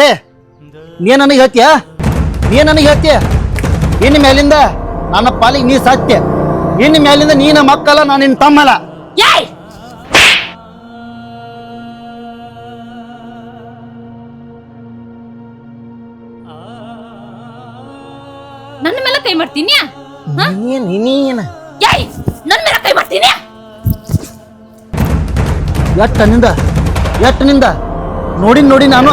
ಏ ನೀ ನನಗೆ ಹೇಳ್ತೀಯ ಇನ್ನು ಮೇಲಿಂದ ನನ್ನ ಪಾಲಿಗೆ ನೀ ಸತ್ಯ. ಇನ್ನು ಮೇಲಿಂದ ನೀನ ಮಕ್ಕಳ ನಾನು ನಿನ್ನ ತಮ್ಮಲ್ಲ. ನನ್ನ ಮೇಲೆ ಕೈ ಮಾಡ್ತೀನಿ. ನೀನ ನನ್ನ ಮೇಲೆ ಕೈ ಮಾಡ್ತೀನಿ. ಎಷ್ಟ ನಿಂದ ನೋಡಿ ನಾನು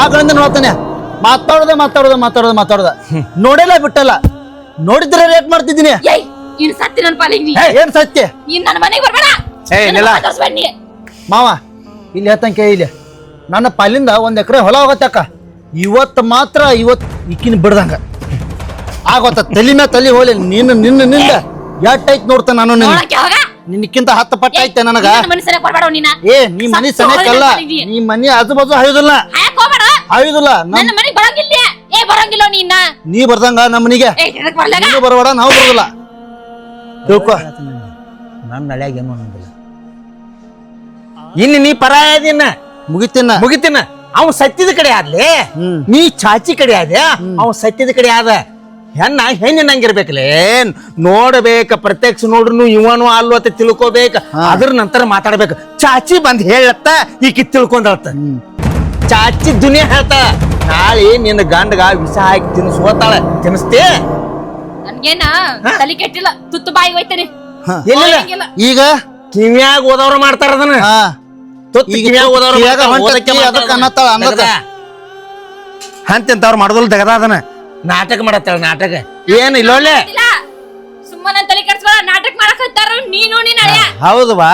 ಆಗಳಿಂದ ನೋಡ್ತಾನೆ. ಮಾತಾಡೋದ ನೋಡಿಲ್ಲ ಬಿಟ್ಟಲ್ಲ. ನೋಡಿದ್ರೆ ರೇಟ್ ಮಾಡ್ತಿದ್ದೀನಿ. ಇನ್ ಸತ್ಯ ನನ್ನ ಪಾಲಿಗೆ ಏನ್ ಸತ್ಯ? ಇನ್ ನನ್ನ ಮನೆಗೆ ಬರ್ಬೇಡ ಮಾವ. ಇಲ್ಲಿ ಹೇಳ್ತಂಕ ಇಲ್ಲಿ ನನ್ನ ಪಾಲಿಂದ 1 ಎಕರೆ ಹೊಲ ಹೋಗತ್ತಕ್ಕ. ಇವತ್ತು ಈಕಿನ ಬಿಡ್ದಂಗ ಆಗೋತ. ತಲೆ ಮೇಲೆ ತಲೆ ಹೋಲಿ. ನಿನ್ನ ಎಟ್ಟೈತ್ ನೋಡ್ತಾನ ನಾನು. ನಿನ್ನಕ್ಕಿಂತ 10 ಪಟ್ಟ ಐತೆ ನನಗ. ಏ ನೀ ಮನಿ ಸನೇಕಲ್ಲ, ನೀ ಮನಿ ಆಜು ಬಾಜು ಹಾಯುದಿಲ್ಲ. ನೀ ಬರ್ದಂಗ ನಮ್ಮ ಮನಿಗೆ ನೀನು ಬರಬೇಡ, ನಾವು ಬರೋದಿಲ್ಲ. ತಿಳ್ಕೊ. ನನ್ನ ನಳ್ಯಾಗ ಏನು ಅನ್ನೋದಿಲ್ಲ. ಇನ್ನು ನೀ ಪರಾಯದಿನ ಮುಗಿತಿನ. ಅವ್ ಸತ್ಯದ ಕಡೆ ಆದ್ಲಿ, ನೀ ಚಾಚಿ ಕಡೆ ಆದ. ಅವ್ ಸತ್ಯದ ಕಡೆ ಆದ. ಹೆಣ್ಣಿನಂಗಿರ್ಬೇಕಲೇ, ನೋಡ್ಬೇಕ. ಪ್ರತ್ಯಕ್ಷ ನೋಡ್ರು ಇವನು ಅಲ್ಲು ಅಂತ ತಿಳ್ಕೊಬೇಕ. ಅದ್ರ ನಂತರ ಮಾತಾಡ್ಬೇಕು. ಚಾಚಿ ಬಂದ್ ಹೇಳತ್ತ, ಈಕಿ ತಿಳ್ಕೊಂಡತ್ತ. ಚಾಚಿ ದುನಿಯಾ ಹೇಳ್ತಾ ನಾಳೆ ನಿನ್ನ ಗಂಡಗ ವಿಷ ಹಾಕಿ ತಿನ್ನಿಸ್ತಾಳ. ತಿನ್ನಿಸ್ತೇ? ನನ್ಗೇನ ತಲೆ ಕೆಟ್ಟಿಲ್ಲ, ತುತ್ತು ಬಾಯಿಗೆ ಹೋಯ್ತಾನೆ. ಈಗ ಕಿವ್ಯಾಗ ಓದವ್ರ ಮಾಡ್ತಾರ ಅದನ್ನ. ಅಂತವ್ರು ಮಾಡೋದಿಲ್ಲ. ತೆಗದ ಅದನ್ನ ನಾಟಕ ಮಾಡತ್ತಾಳ. ನಾಟಕ ಏನು ಇಲ್ಲೊಳ್ಳೆ ಸುಮ್ಮನೆ ತಲೆ ಕೆಡ್ಸ್ಬೇಡ. ನಾಟಕ ಮಾಡಕ್ ಹತ್ತಾರ ನೀನು. ಹೌದು ಬಾ.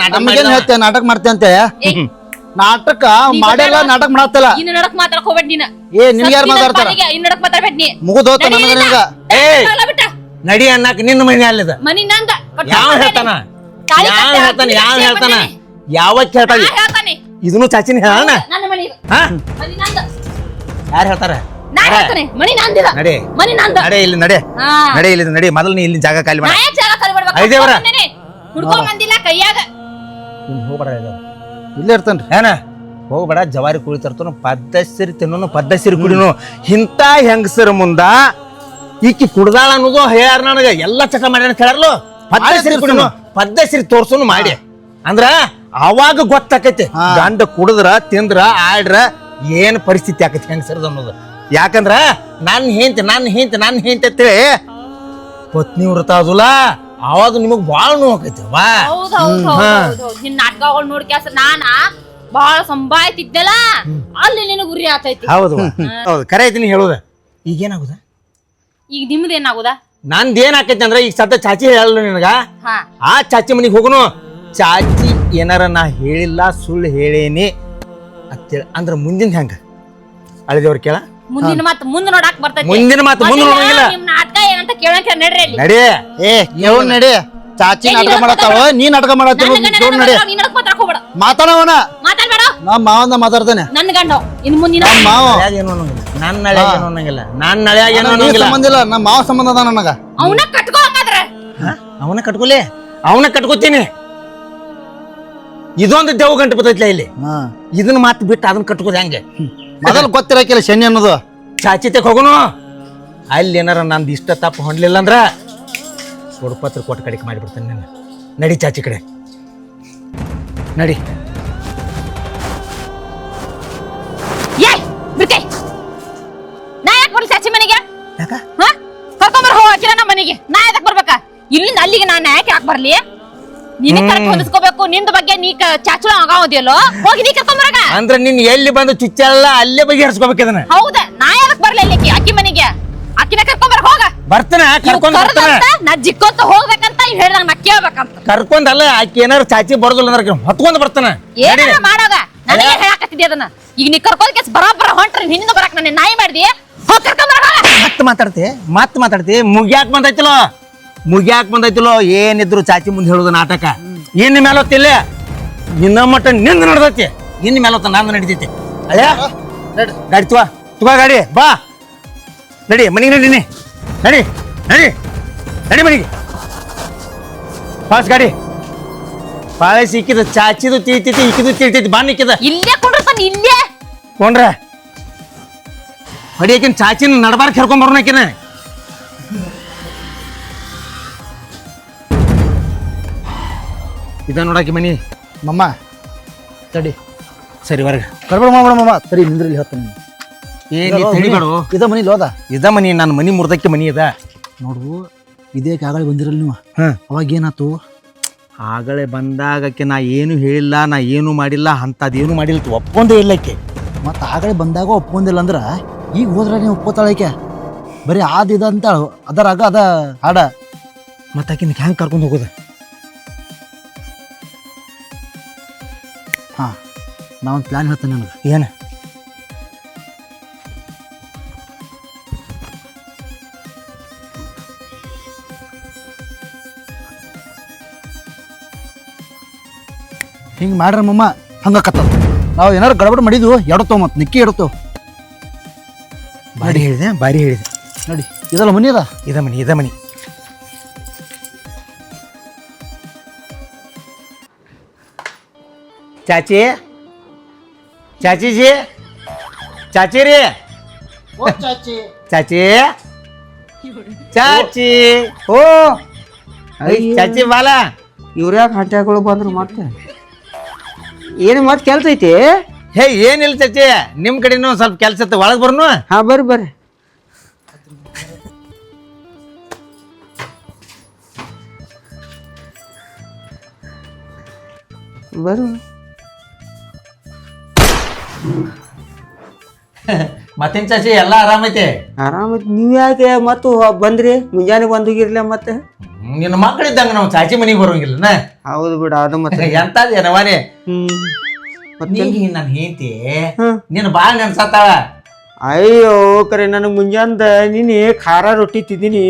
ನಾಟಕ ಮಾಡ್ತೇ ಅಂತ ನಾಟಕ ಮಾಡಲ್ಲ. ನಾಟಕ ಮಾಡತ್ತಲ್ಲ. ಇನ್ನು ನಡಕ್ ಮಾತಾಡಕ್ ಹೋಗ್ಬೇಡ ನೀನ. ನಿನ್ಗೆ ಯಾರು ಮಾತಾಡ್ತಾರ? ಇನ್ನು ನಡಕ್ ಮಾತಾಡ್ಬೇಡ ನೀ. ಮುಗಿದೋತ ನನಗ. ನಡಿ ಅನ್ನಕ್ ನಿನ್ನ ಮನೆ ಅಲ್ಲಿದ. ಮನಿ ನಂದ. ಯಾವ ಹೇಳ್ತಾನ? ಯಾವತ್ ಹೇಳ್ತಾನೆ? ಇದನ್ನು ಚಾಚಿನ ಹೇಳ. ಯಾರು ಹೇಳ್ತಾರ? ನಡಿ ಮೊದಲು ನೀ ಇಲ್ಲಿ ಜಾಗ ಖಾಲಿ ಮಾಡಿ. ಇಲ್ಲೇ ಇರ್ತೇನ್ರಿ. ಏನ ಹೋಗ್ಬೇಡ. ಜವಾರಿ ಕುಳಿ ತರ್ತನು, ಪದ್ದಸಿರಿ ತಿನ್ನೋನು, ಪದ್ದಸಿರಿ ಕುಡಿನು. ಇಂತ ಹೆಂಗಸರ ಮುಂದ ಈಕಿ ಕುಡ್ದಾಳ ಅನ್ನೋದು ಹೇಳ್ಯಾರ ನನಗ. ಎಲ್ಲ ಚಕ ಮಾಡ್ಯಾರ ಕೇಳರ್ಲು. ಪದ್ದಸಿರಿ ಕುಡಿನು, ಪದ್ದಸಿರಿ ತೋರ್ಸೋನು ಮಾಡಿ ಅಂದ್ರ ಅವಾಗ ಗೊತ್ತಾಕೈತಿ. ಗಂಡ ಕುಡಿದ್ರ ತಿಂದ್ರ ಆಡ್ರ ಏನ್ ಪರಿಸ್ಥಿತಿ ಆಕೈತಿ ಹೆಂಗಸರದ ಅನ್ನೋದು. ಯಾಕಂದ್ರ ನನ್ನ ಹೆಂಡತಿ ಅಂತೇಳಿ ಪತ್ನಿ ವ್ರತ ಅದಲ್ಲ, ಅವಾಗ ನಿಮಗ್ ಬಾಳ ನೋವು ಆಕೈತಿ. ನಿನ್ ನಾಟಕಗಳು ನೋಡ್ಕ್ಯಾಸ ನಾನ ಬಾಳ ಸಂಭಾಯ್ತಿದ್ದಲ್ಲ, ಅಲ್ಲಿ ನಿನಗ ಗುರಿ ಆತೈತಿ. ಹೌದು ಹೌದು, ಕರೆ ಐತಿ ನೀ ಹೇಳುದ. ಈಗೇನಾಗುದ? ಈಗ ನಿಮ್ದೇನಾಗುದ? ನಂದ್ ಏನ್ ಆಕೈತಿ ಅಂದ್ರ ಈಗ ಸದ್ದ ಚಾಚಿ ಹೇಳಲ್ಲ ನಿನಗ. ಆ ಚಾಚಿ ಮನಿಗ್ ಹೋಗುನು. ಚಾಚಿ ಏನಾರ ನಾ ಹೇಳಿಲ್ಲ, ಸುಳ್ಳು ಹೇಳೇನಿ ಅಂತೇಳಿ ಅಂದ್ರ ಮುಂದಿನ ಹೆಂಗ ಅಳಿದೇವ್ರ ಕೇಳ. ಮುಂದಿನ ಮಾತು ಮುಂದೆ ನೋಡಾಕ್ ಬರ್ತೈತಿ. ಮುಂದಿನ ಮಾತು ಮುಂದೆ ನೋಡಂಗಿಲ್ಲ. ನಿಮ್ ನಾಟಕ ಏನಂತ ಕೇಳಂಕ ನಡ್ರಿ ಅಲ್ಲಿ. ನಡಿ. ನಡಿ. ಚಾಚಿ ನಾಟಕ ಮಾಡತ್ತಾವ, ನೀ ನಾಟಕ ಮಾಡತ್ತ. ಮಾತಾಡವನ ನಾ ಮಾವಂದ ಮಾತಾಡ್ತಾನೆ. ನನ್ ಗಂಡ ಇನ್ ಮುಂದಿನ ಮಾವ ನನ್ನ ನಳ್ಯಾಗ ಏನು ಅನ್ನಂಗಿಲ್ಲ. ನನ್ನ ನಳ್ಯಾಗ ಏನು ಅನ್ನಂಗಿಲ್ಲ. ಸಂಬಂಧ ಇಲ್ಲ. ನಮ್ಮ ಮಾವ ಸಂಬಂಧ ಅದ ನನಗ. ಅವನ ಕಟ್ಕೋ ಹಂಗಾದ್ರೆ. ಅವನ ಕಟ್ಕೊಲಿ, ಅವನ ಕಟ್ಕೋತೀನಿ. ಇದೊಂದು ದೇವ್ ಗಂಟು ಬರ್ತೈತ್ಲ ಇಲ್ಲಿ. ಇದನ್ನ ಮಾತು ಬಿಟ್ಟು ಅದನ್ನ ಕಟ್ಕೋದು ಹೆಂಗೆ? ಮೊದಲು ಗೊತ್ತಿರಕಿಲ್ಲ ಶನಿ ಅನ್ನೋದು. ಚಾಚಿತೆಕ್ ಹೋಗುನು. ಅಲ್ಲಿ ಏನಾರ ನಂದು ಇಷ್ಟ ತಪ್ಪು ಹೊಂಡ್ಲಿಲ್ಲ ಅಂದ್ರ ಕೊಡ್ಪತ್ರ ಕೊಟ್ಟು ಕಡಿಕೆ ಮಾಡಿಬಿಡ್ತಾನೆ ನನ್ನ. ನಡಿ ಚಾಚಿ ಕಡೆ ನಡಿ. ನಾ ಯಾಕೆ ಬರ್ಲಿ ಚಾಚಿ ಮನೆಗೆ? ಕರ್ಕೊಂಬರ್ ಹೋಗಿಲ್ಲ ನಮ್ಮ ಮನೆಗೆ. ನಾ ಯಾಕೆ ಬರ್ಬೇಕ? ಇಲ್ಲಿಂದ ಅಲ್ಲಿಗೆ ನಾನು ಯಾಕೆ ಬರ್ಲಿ? ನಿನ್ನ ಕರೆಕ್ಟ್ ಹೊಂದಿಸ್ಕೋಬೇಕು. ನಿಂದ ಬಗ್ಗೆ ನೀ ಚಾಚು ಆಗೋದಿಯಲ್ಲೋ, ಹೋಗಿ ನೀ ಕರ್ಕೊಂಬರಾಗ. ಅಂದ್ರೆ ನಿನ್ ಎಲ್ಲಿ ಬಂದು ಚುಚ್ಚಲ್ಲ ಅಲ್ಲೇ ಬಗೆಹರಿಸ್ಕೋಬೇಕು ಅದನ್ನ. ಹೌದಾ? ನಾ ಯಾಕೆ ಬರ್ಲಿ ಅಲ್ಲಿ ಅಕ್ಕಿ ಮನೆಗೆ? ಅಕ್ಕಿನ ಕರ್ಕೊಂಬರ ಹೋಗ. ಬರ್ತಾನ ಕರ್ಕೊಂಡ್ ನಾ ಜಿಕ್ಕೊಂತ ಹೋಗ್ಬೇಕಂತ ಹೇಳ್ದಂಗ ನಾ ಕೇಳ್ಬೇಕಂತ. ಕರ್ಕೊಂಡಲ್ಲ ಆಕಿ ಏನಾರು ಚಾಚಿ ಬರೋದಿಲ್ಲ ಅಂದ್ರೆ ಹೊತ್ಕೊಂಡ್ ಬರ್ತಾನ. ಏನಾರ ಮಾಡೋಗ ನನಗೆ ಹೇಳಾಕತ್ತಿದ್ದೆ ಅದನ್ನ. ಈಗ ನೀ ಕರ್ಕೊಂಡ್ ಕೇಸ್ ಬರಾಬರ ಹೊಂಟ್ರಿ ಹಿಂದಿಂದ ಬರಾಕ್ ನನ್ನ ನಾಯಿ ಮಾಡ್ದಿ. ಹೋಗಿ ಕರ್ಕೊಂಬರ. ಮತ್ ಮಾತಾಡ್ತಿ ಮುಗ್ಯಾಕ್ ಬಂದೈತಿಲೋ. ಏನಿದ್ರು ಚಾಚಿ ಮುಂದೆ ಹೇಳುದು ನಾಟಕ. ಇನ್ ಮೇಲೊತ್ತಿಲ್ಲ, ನಿನ್ನ ಮಟ್ಟ ನಿಂದ ನಡ್ದೈತಿ. ಇನ್ ಮೇಲೊತ್ತ ನಂದು ನಡಿತೈತಿ. ಅಯ್ಯ ಗಾಡಿ ತುಗ ಗಾಡಿ ಬಾ. ನಡಿ ಮನಿಗೆ ನಡೀನಿ. ನಡಿ ಮನಿಗೆ. ಫಾಸ್ಟ್ ಗಾಡಿ. ಪಾಳೆ ಸಿಕ್ಕಿದ ಚಾಚಿದು ತಿಳಿತೈತಿ, ಇಕ್ಕಿದು ತಿಳಿತೈತಿ. ಬಾ ನಿಕ್ಕಿದ ಇಲ್ಲೇ ಕೊಂಡಿರ್ತಾನ. ಇಲ್ಲೇ ಕೊಂಡ್ರ ಹೊಡಿಯಕಿನ ಚಾಚಿನ ನಡಬಾರ್ ಕರ್ಕೊಂಡ್ ಬರೋಣ ಆಕಿನ ಇದ ನೋಡಾಕಿ ಮನಿ ಮಮ್ಮ ತಡಿ ಸರಿ ಹೊರಗ ಕರ್ಬೇಡ ಮಮ್ಮ ತಡಿ ನಿಂದ್ರಲ್ಲಿ ಹೇಳ್ತಾನೆ ಏನ್ ತಿಳಿಬೇಡು ಇದ ಮನಿ ಲೋದ ಇದ ಮನಿ ನನ್ನ ಮನಿ ಮುರ್ದಕ್ಕೆ ಮನಿ ಇದ ನೋಡು ಇದೇ ಆಗಲೇ ಬಂದಿರಲ್ಲ ನೀವು ಅವಾಗ ಏನಾತು ಆಗಲೇ ಬಂದಾಗಕ್ಕೆ ನಾ ಏನು ಹೇಳಿಲ್ಲ ನಾ ಏನು ಮಾಡಿಲ್ಲ ಅಂಥದ್ದೇನು ಮಾಡಿಲ್ಲ ಒಪ್ಪೊಂದೇ ಇಲ್ಲಕ್ಕೆ ಮತ್ತು ಆಗಲೇ ಬಂದಾಗ ಒಪ್ಕೊಂಡಿಲ್ಲ ಅಂದ್ರೆ ಈಗ ಹೋದ್ರೆ ನೀವು ಒಪ್ಪತ್ತಾಳಕ್ಕೆ ಬರೀ ಆದ ಅಂತ ಅದರಾಗ ಅದ ಹಾಡ ಮತ್ತೆ ಆಕಿನ ಹ್ಯಾಂಗೆ ಕರ್ಕೊಂಡು ಹೋಗೋದು ಹಾಂ ನಾವೊಂದು ಪ್ಲ್ಯಾನ್ ಹೇಳ್ತೇನೆ ನನಗೆ ಏನು ಹಿಂಗೆ ಮಾಡ್ರಿ ಮಮ್ಮ ಹಂಗೆ ಕತ್ತದ ನಾವು ಏನಾರು ಗಡಬಡ ಮಾಡಿದ್ವು ಎಡತ್ತೋ ಮತ್ತು ನಿಕ್ಕಿ ಎಡತ್ತೋ ಬಾರಿ ಹೇಳಿದೆ ನೋಡಿ ಇದಲ್ಲ ಮನಿ ಅದ ಇದ ಮನಿ ಚಾಚಿ ಚಾಚಿಜಿ ಚಾಚಿ ರೀ ಚಾಚಿ ಚಾಚಿ ಓ ಚಾಚಿ ಬಾಲ ಇವ್ರ್ಯಾಕ ಹಟ್ಯಾಗಳು ಬಂದ್ರು ಮತ್ತೆ ಏನು ಮತ್ತೆ ಕೆಲ್ಸ ಐತಿ ಹೇ ಏನಿಲ್ಲ ಚಾಚಿ ನಿಮ್ ಕಡೆನೂ ಸ್ವಲ್ಪ ಕೆಲಸ ಇತ್ತು ಒಳಗೆ ಬರ್ನು ಹಾ ಬರ್ರಿ ಬರ್ರಿ ಮತ್ತೇನ್ ಚಾಚಿ ಎಲ್ಲ ಆರಾಮೈತೆ ಆರಾಮೈತಿ ನೀವ್ ಯಾಕೆ ಮತ್ತು ಬಂದ್ರಿ ಮುಂಜಾನೆ ಬಂದೋಗಿರ್ಲ ಮತ್ತೆ ನಿನ್ನ ಮಕ್ಕಳಿದ್ದಂಗ ನಾವು ಚಾಚಿ ಮನಿಗೆ ಬರೋಂಗಿಲ್ಲ ಹೌದು ಬಿಡ ಅದು ಮತ್ತೆ ಎಂತದೇನವಾನಿ ಮತ್ತೆ ನಾನು ಹೇಳ್ತಿ ನೀನು ಬಾಳ ನೆನ್ಸತ್ತಾಳ ಅಯ್ಯೋ ಕರೆ ನನಗೆ ಮುಂಜಾನ್ದ ನೀನು ಖಾರ ರೊಟ್ಟಿ ತಿದ್ದೀನಿ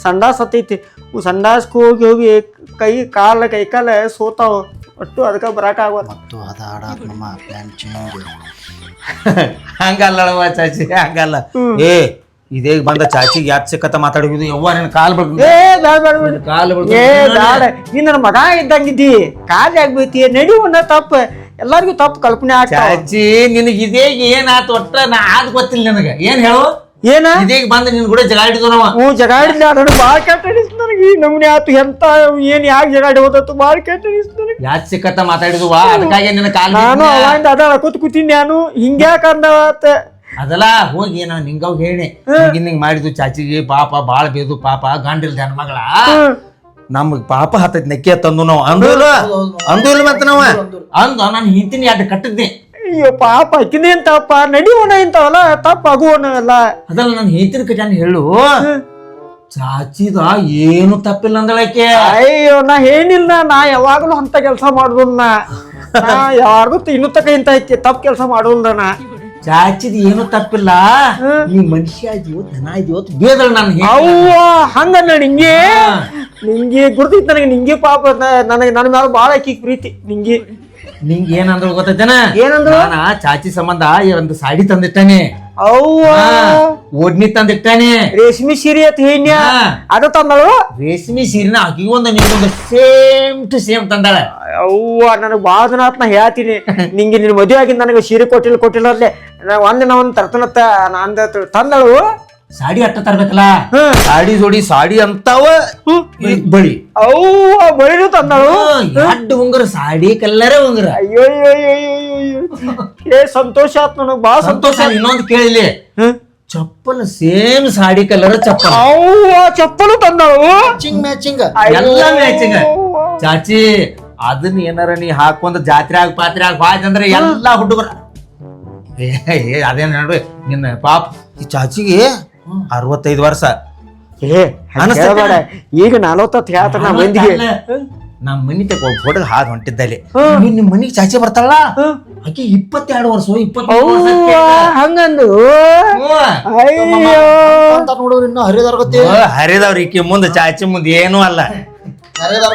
ಸಂಡಾಸ್ ಹತ್ತೈತಿ ಸಂಡಾಸ್ಗೆ ಹೋಗಿ ಹೋಗಿ ಕೈ ಕಾಲ ಸೋತಾವ ಒಟ್ಟು ಅದಕ್ಕೆ ಬರಕಾಗಲ್ಲ ಮತ್ತು ಅದ ಹಾಡ ಮಮ್ಮ ಪ್ಲ್ಯಾನ್ ಚೇಂಜ್ ಹಂಗಲ್ಲವ ಚಾಚಿ ಹಂಗಲ್ಲ ಏ ಇದೇ ಬಂದ ಚಾಚಿಗೆ ಯಾಕೆ ಸಿಕ್ಕತ್ತ ಮಾತಾಡಿದ್ದು ಯವ್ವ ನಿನ್ನ ಕಾಲ್ ಏ ಬೇಡ ಕಾಲ್ ಏ ಬೇಡ ನೀ ನನ್ನ ಮಗ ಇದ್ದಂಗಿದ್ದಿ ಕಾಲ್ ಆಗ್ಬೇತಿ ನಡಿ ಒಂದ ತಪ್ಪ ಎಲ್ಲಾರ್ಗು ತಪ್ಪು ಕಲ್ಪನೆ ಆಗ್ತಾವ ಚಾಚಿ ನಿನಗೆ ಇದೇ ಏನಾತು ಒಟ್ಟ ನಾ ಆದ್ ಗೊತ್ತಿಲ್ಲ ನನಗೆ ಏನ್ ಹೇಳು ಏನ ಇದೀಗ ಬಂದ ನಿನ್ ಕೂಡ ಜಗಾಡಿದ್ವು ನಾವ ಜಗಾಡಿಲ್ಲ ನನಗೆ ಭಾಳ ಕೆಟ್ಟ ಅನಿಸ್ತು ನನಗೆ ಈ ನಮ್ನೆ ಆತು ಎಂತ ಏನ್ ಯಾಕೆ ಜಗಾಡಿ ಹೋದತ್ತು ಭಾಳ ಕೆಟ್ಟ ಅನಿಸ್ತು ನನಗೆ ಯಾಕೆ ಸಿಕ್ಕತ್ತ ಮಾತಾಡಿದ್ವ ಅದಕ್ಕಾಗಿ ನಿನ್ನ ಕಾಲ್ ನಾನು ಅವಾಗಿಂದ ಅದ ಕೂತೀನಿ ನಾನು ಹಿಂಗ್ಯಾಕ ಅಂದವತ್ತ ಅದಲ್ಲ ಹೋಗಿ ನಾನು ನಿಂಗವ್ ಹೇಳಿ ಹಿಂಗ್ ಮಾಡಿದ್ವು ಚಾಚಿಗೆ ಪಾಪ ಬಾಳ ಬೇದು ಪಾಪ ಗಂಡಿಲ್ ಜನ ಮಗಳ ನಮ್ಗ್ ಪಾಪ ಹತ್ತೈತಿ ನೆಕ್ಕಿ ತಂದು ನಾವು ಅಂದಿಲ್ಲ ಮತ್ತೆ ನಾವ ಅಂದು ನಾನು ಹಿಂತಿನಿ ಅಡ್ಡ ಕಟ್ಟಿದ್ನಿ ಅಯ್ಯೋ ಪಾಪ ಆಕಿನೇನ್ ತಪ್ಪ ನಡಿಯೋಣ ಇಂತವಲ್ಲ ತಪ್ಪ ಆಗುವಣ ಎಲ್ಲ ಅದಲ್ಲ ನಾನು ಹಿಂತಿನ ಕಟ್ಯಾನ ಹೇಳು ಚಾಚಿದ ಏನು ತಪ್ಪಿಲ್ಲ ಅಂದಳಕ್ಕೆ ಅಯ್ಯೋ ನಾ ಏನಿಲ್ಲ ನಾ ಯಾವಾಗ್ಲೂ ಅಂತ ಕೆಲಸ ಮಾಡುದಿಲ್ಲ ನಾ ಯಾರಿಗೂ ಇನ್ನು ತಕ ಇಂತ ಐತಿ ತಪ್ಪು ಕೆಲಸ ಮಾಡುದಿಲ್ಲ ನಾ ಚಾಚಿದ ಏನು ತಪ್ಪಿಲ್ಲ ಈ ಮನುಷ್ಯ ಇದೀವತ್ ದನ ಇದೀವತ್ ಬೇದಳ ನಾನು ಅವ್ವ ಹಂಗಲ್ಲ ನಿಂಗೆ ಗುರ್ತೈತಿ ನನಗೆ ನಿಂಗೆ ಪಾಪ ನನಗೆ ನನ್ನ ಮ್ಯಾಲ ಬಾಳ ಆಕಿ ಪ್ರೀತಿ ನಿಂಗೆ ನಿಂಗೆ ಏನಂದ್ರು ಗೊತ್ತೈತೇನ ಏನಂದ್ರು ನಾನ ಚಾಚಿ ಸಂಬಂಧ ಒಂದು ಸಾಡಿ ತಂದಿಟ್ಟಾನೆ ಅವ್ವ ಓಡ್ನಿ ತಂದಿಟ್ಟಾನೆ ರೇಷ್ಮೆ ಸೀರೆ ಅಂತ ಹೇಳ ಅದು ತಂದಳು ರೇಷ್ಮೆ ಸೀರೆನ ಆಕಿಗೊಂದು ನಿಮ್ಗೊಂದು ಸೇಮ್ ಟು ಸೇಮ್ ತಂದಾಳ ಅವ್ವ ನನಗೆ ಬಾಳ ದಿನ ಆತ್ ನಾ ಹೇಳ್ತೀನಿ ನಿಂಗೆ ನಿನ್ ಮದುವೆ ಆಗಿಂದ ನನಗೆ ಸೀರೆ ಕೊಟ್ಟಿಲ್ಲ ಅಲ್ಲೇ ಒಂದಿನ ಒಂದ್ ತರ್ತನತ್ತ ಅಂದ ತಂದಳು ಸಾಡಿ ಅಟ್ಟ ತರ್ಬೇಕಲ್ಲ ಸಾಡಿ ಜೋಡಿ ಸಾಡಿ ಅಂತಾವ ಬಳಿ ಅವ್ವ ಬಳಿನು ತಂದಳು ಎರಡು ಉಂಗುರ ಸಾಡಿ ಕಲ್ಲರ ಉಂಗುರ ಅಯ್ಯೋ ಏ ಸಂತೋಷ ಆತ್ ನನಗ್ ಬಾಳ ಸಂತೋಷ ಇನ್ನೊಂದು ಕೇಳಿಲಿ ಚಪ್ಪಲ್ ಸೇಮ್ ಸಾಡಿ ಕಲರ್ ಚಪ್ಪಲ್ ಅವ್ವ ಚಪ್ಪಲು ತಂದಳು ಮ್ಯಾಚಿಂಗ್ ಎಲ್ಲ ಮ್ಯಾಚಿಂಗ್ ಚಾಚಿ ಅದನ್ನ ಏನಾರ ನೀ ಹಾಕೊಂಡ್ ಜಾತ್ರೆ ಆಗ ಪಾತ್ರೆ ಆಗ ಬಾಯ್ತಂದ್ರೆ ಎಲ್ಲಾ ಹುಡುಗರ ಅದೇನ್ ನೋಡ್ರಿ ನಿನ್ನ ಪಾಪ ಈ ಚಾಚಿಗೆ 65 ವರ್ಷ ಏ ಬೇಡ ಈಗ 40 ಹೇಳ್ತಾರ ನಾ ಮಂದಿಗೆ ನಮ್ ಮನಿ ತಗ ಒಬ್ಬ ಹುಡುಗ ಹಾದ್ ಹೊಂಟಿದ್ದಲ್ಲಿ ನಿಮ್ ಮನಿಗ್ ಚಾಚಿ ಬರ್ತಾಳ ಆಕಿ 22 ವರ್ಷ 23 ಹಂಗಂದು ಅಂತ ನೋಡೋರು ಇನ್ನು ಹರಿದಾರ ಗೊತ್ತೇ ಹರಿದವ್ರ ಈಕಿ ಮುಂದೆ ಚಾಚಿ ಮುಂದೆ ಏನೂ ಅಲ್ಲ ಹರಿದಾರ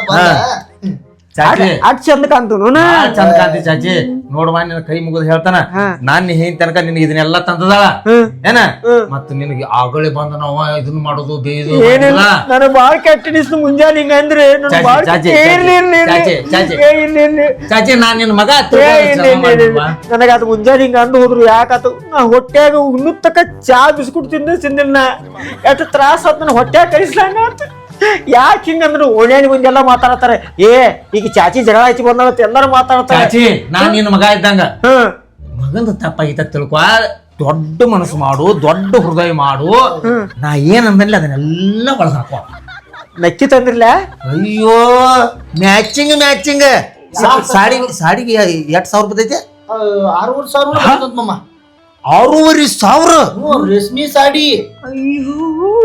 ಚಾಚಿ ಅಟ್ ಚಂದ ಕಾಣ್ತನು ಭಾಳ ಚಂದ ಕಾಂತಿ ಚಾಚಿ ನೋಡುವ ನಿನ್ನ ಕೈ ಮುಗಿದು ಹೇಳ್ತಾನ ನಾನ್ ಹೇನ್ ತನಕ ನಿನಗೆ ಇದನ್ನೆಲ್ಲ ತಂದದಾಳ ಏನ ಮತ್ತ ನಿನಗೆ ಆಗಲೇ ಬಂದ ನಾವ ಇದನ್ನ ಮಾಡೋದು ಬೇಯ್ದು ಏನಿಲ್ಲ ನನಗ್ ಬಾಳ ಕೆಟ್ಟನಿಸ್ತು ಮುಂಜಾನೆ ಹಿಂಗಂದ್ರೆ ಚಾಚಿ ನಾನ್ ನಿನ್ ಮಗ ನನಗ ಅದು ಮುಂಜಾನೆ ಹಿಂಗ ಅಂದು ಹೋದ್ರು ಯಾಕತ್ತು ನಾ ಹೊಟ್ಯಾಗ ಉಣ್ಣುತ್ತಕ ಚಾ ಬಿಸ್ಕುಟ್ ತಿಂದಿಲ್ಲ ಎಷ್ಟು ತ್ರಾಸ ಆತ್ ನನ್ ಹೊಟ್ಯಾಗ ಕಳಿಸ್ಲಂಗ ಯಾಕೆ ಹಿಂಗಂದ್ರು ಓಣ್ಯಾನಿ ಮುಂದೆಲ್ಲ ಮಾತಾಡತಾರೆ ಈಗ ಚಾಚಿ ಜಗಳ ಹಚ್ಚಿ ಬಂದ ಎಲ್ಲಾರು ಮಾತಾಡ್ತಾರೆ ಚಾಚಿ ನಾನ್ ನಿನ್ ಮಗ ಇದ್ದಂಗ ಮಗಂದ ತಪ್ಪಾಗಿತ್ತ ತಿಳ್ಕೊ ದೊಡ್ಡ ಮನಸ್ಸು ಮಾಡು ದೊಡ್ಡ ಹೃದಯ ಮಾಡು ನಾ ಏನಂದಲ್ಲಿ ಅದನ್ನೆಲ್ಲ ಒಳಗ ಹಾಕೋ ನಕ್ಕಿ ತಂದಿರ್ಲ ಅಯ್ಯೋ ಮ್ಯಾಚಿಂಗ್ ಸಾಡಿಗೆ 8,000 ರೂಪಾಯಿ ಐತೆ 6,500 ಮಮ್ಮ 6,500 ರೇಷ್ಮಿ ಸಾಡಿ. ಅಯ್ಯೋ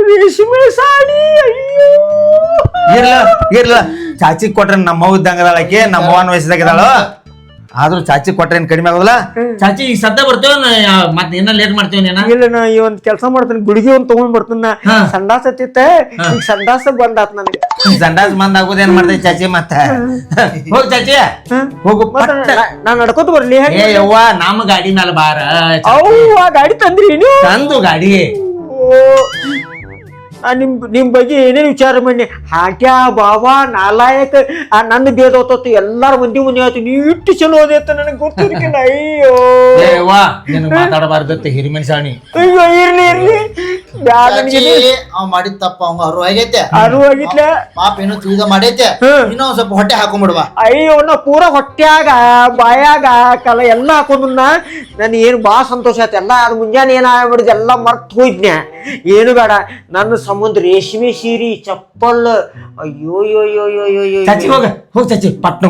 ರೇಷ್ಮೆ ಸಾಡಿ ಅಯ್ಯೋ ಇರ್ಲ ಚಾಚಿ ಕೊಟ್ರೆ ನಮ್ಮ ಇದ್ದಂಗ ಅದಾಳಕ್ಕೆ ನಮ್ಮ ಅವ್ವನ ವಯಸ್ಸದಾಗ ಇದಾಳು ಆದ್ರೂ ಚಾಚಿ ಕೊಟ್ರೆ ಏನ್ ಕಡಿಮೆ ಆಗೋದಿಲ್ಲ ಚಾಚಿ ಈಗ ಸದ್ದ ಬರ್ತೇವ ಮತ್ತೆ ಏನ ಲೇಟ್ ಮಾಡ್ತೇವ ನೀನ ಇಲ್ಲ ನಾ ಈ ಒಂದ್ ಕೆಲಸ ಮಾಡ್ತೀನಿ ಗುಳಿಗೆ ಒಂದ್ ತಗೊಂಡ್ ಬರ್ತೀನಿ ಸಂಡಾಸ ಹತ್ತಿತ್ತ ಈಗ ಸಂಡಾಸ ಬಂದಾತ್ ನನಗೆ ಸಂಡಾಸ್ ಬಂದ್ ಆಗೋದ್ ಏನ್ ಮಾಡ್ತೇವೆ ಚಾಚಿ ಮತ್ತ ಹೋಗ್ ಚಾಚಿ ಹೋಗು ನಾ ನಡ್ಕೋತ ಬರ್ಲಿ ಏ ಯವ್ವ ನಮ್ಮ ಗಾಡಿ ಮೇಲೆ ಬಾರ ಅವ್ವ ಗಾಡಿ ತಂದ್ರಿ ನೀವು ತಂದು ಗಾಡಿ ನಿಮ್ ಬಗ್ಗೆ ಏನೇನ್ ವಿಚಾರ ಮಾಡಿ ಹಾಕ್ಯಾ ಬಾಬಾ ನಾಲಾಯಕ ನನ್ನ ಭೇದ ಹೋತತ್ತು ಎಲ್ಲಾರ ಮಂದಿ ಮುಂದೆ ಆಯ್ತು ನೀ ಇಟ್ಟು ಚಲೋ ಓದೈತ ನನಗೆ ಗೊತ್ತಿರ್ಕಿಲ್ಲ ಅಯ್ಯೋ ಮಾತಾಡಬಾರ್ದು ಹಿರಿಮೆಣ್ ಸಾಣಿ ಅಯ್ಯೋ ಇರ್ಲಿ ಅವ್ ಮಾಡಿದ ತಪ್ಪ ಅವಂಗ ಅರು ಆಗೈತೆ ಆಗಿತ್ಲ ಪಾಪ ಏನೋ ತಿಳಿದ ಮಾಡೈತೆ ಇನ್ನೊಂದ್ ಸ್ವಲ್ಪ ಹೊಟ್ಟೆ ಹಾಕೊಂಡ್ಬಿಡ್ವಾ ಅಯ್ಯೋ ನಾ ಪೂರ ಹೊಟ್ಯಾಗ ಬಾಯಾಗ ಕಲ ಎಲ್ಲಾ ಹಾಕೊಂಡ್ ನನ್ ಏನ್ ಬಾಳ ಸಂತೋಷ ಆಯ್ತು ಎಲ್ಲ ಅದು ಮುಂಜಾನೆ ಏನಾಗ್ಬಿಡಿದ್ ಎಲ್ಲಾ ಮರ್ತ್ ಹೋಯ್ತ್ನ್ಯಾ ಏನು ಬೇಡ ನನ್ನ ಸಂಬಂಧ ರೇಷ್ಮೆ ಸೀರಿ ಚಪ್ಪಲ್ ಅಯ್ಯೋ ಚಾಚಿ ಹೋಗ ಚಾಚಿ ಪಟ್ನ